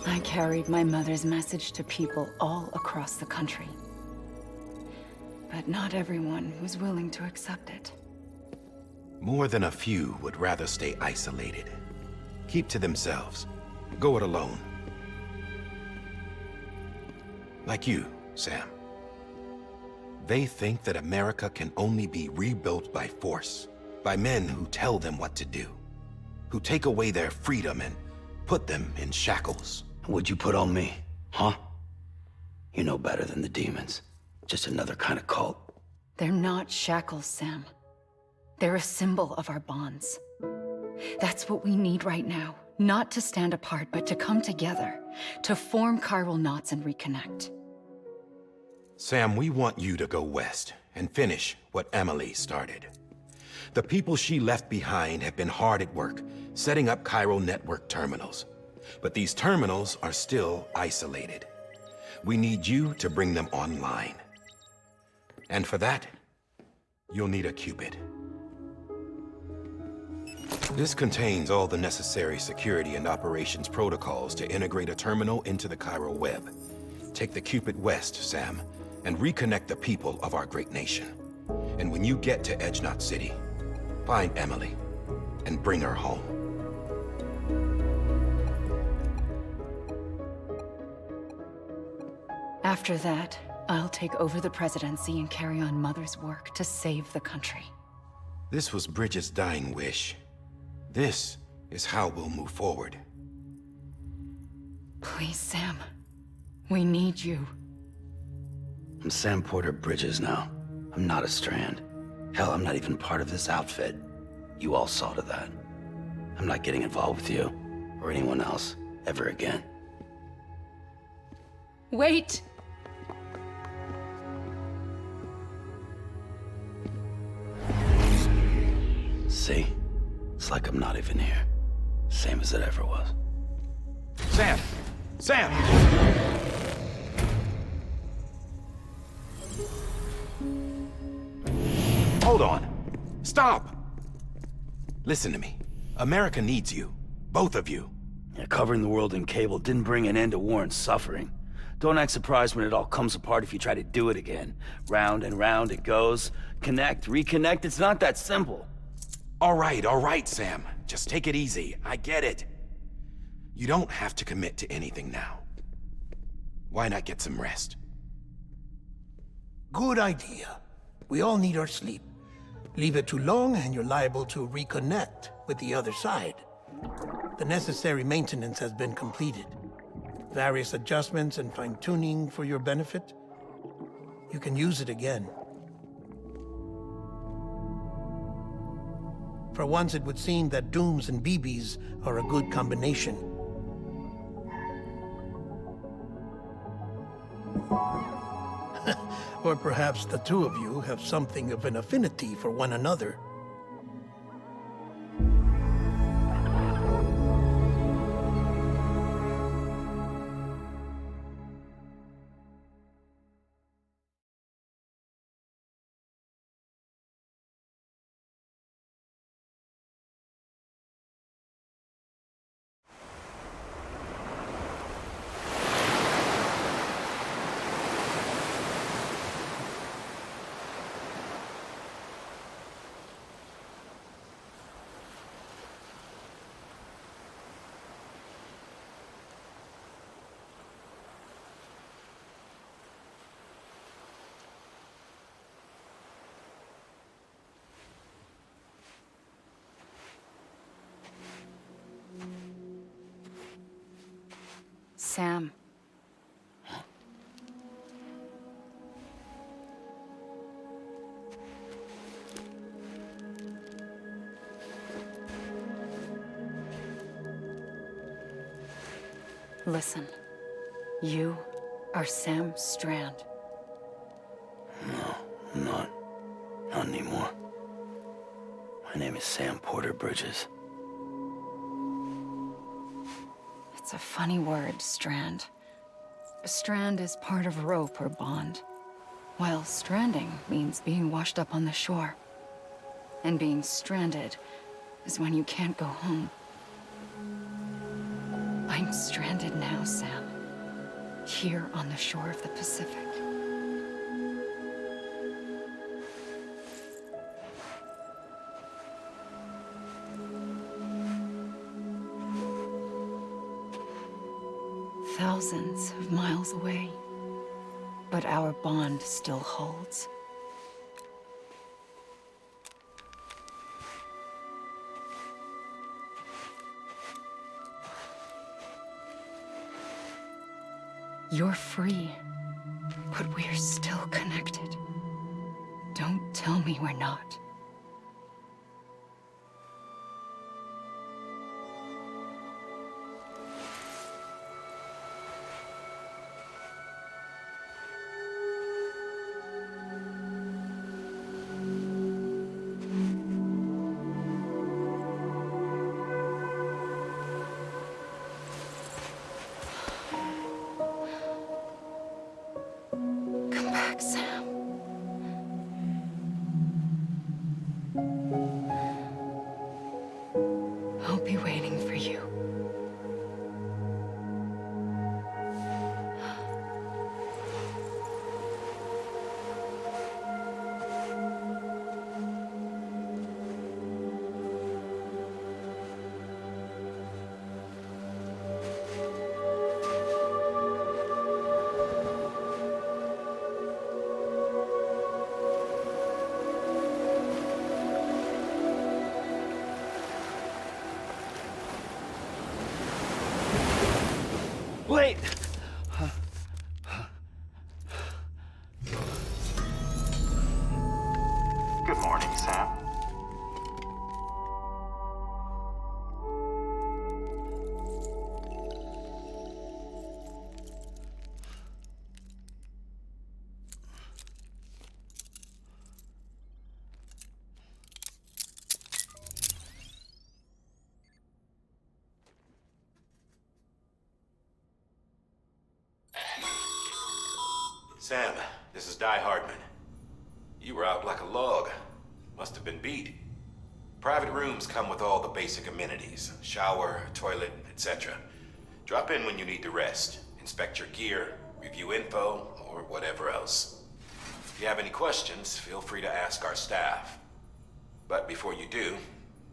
I carried my mother's message to people all across the country. But not everyone was willing to accept it. More than a few would rather stay isolated. Keep to themselves. Go it alone. Like you, Sam. They think that America can only be rebuilt by force, by men who tell them what to do, who take away their freedom and put them in shackles. What'd you put on me, huh? You know better than the demons. Just another kind of cult. They're not shackles, Sam. They're a symbol of our bonds. That's what we need right now. Not to stand apart, but to come together, to form chiral knots and reconnect. Sam, we want you to go west and finish what Emily started. The people she left behind have been hard at work, setting up chiral network terminals. But these terminals are still isolated. We need you to bring them online. And for that, you'll need a Cupid. This contains all the necessary security and operations protocols to integrate a terminal into the chiral web. Take the Cupid west, Sam, and reconnect the people of our great nation. And when you get to Edge Knot City, find Emily and bring her home. After that, I'll take over the presidency and carry on Mother's work to save the country. This was Bridget's dying wish. This is how we'll move forward. Please, Sam. We need you. I'm Sam Porter Bridges now. I'm not a Strand. Hell, I'm not even part of this outfit. You all saw to that. I'm not getting involved with you, or anyone else, ever again. Wait! See? It's like I'm not even here. Same as it ever was. Sam! Sam! Hold on. Stop! Listen to me. America needs you. Both of you. Yeah, covering the world in cable didn't bring an end to war and suffering. Don't act surprised when it all comes apart if you try to do it again. Round and round it goes. Connect, reconnect, it's not that simple. All right, Sam. Just take it easy. I get it. You don't have to commit to anything now. Why not get some rest? Good idea. We all need our sleep. Leave it too long and you're liable to reconnect with the other side. The necessary maintenance has been completed. Various adjustments and fine-tuning for your benefit. You can use it again. For once, it would seem that Dooms and BBs are a good combination. Or perhaps the two of you have something of an affinity for one another. Sam. Listen. You are Sam Strand. No, I'm not. Not anymore. My name is Sam Porter Bridges. It's a funny word, Strand. A strand is part of rope or bond, while stranding means being washed up on the shore. And being stranded is when you can't go home. I'm stranded now, Sam. Here on the shore of the Pacific. Thousands of miles away, but our bond still holds. You're free, but we're still connected. Don't tell me we're not. Sam, this is Di Hardman. You were out like a log. Must have been beat. Private rooms come with all the basic amenities. Shower, toilet, etc. Drop in when you need to rest. Inspect your gear, review info, or whatever else. If you have any questions, feel free to ask our staff. But before you do,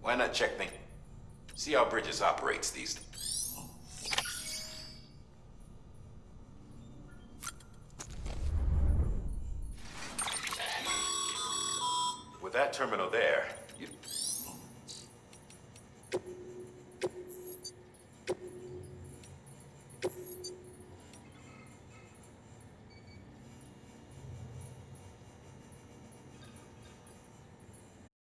why not check things? See how Bridges operates these. With that terminal there,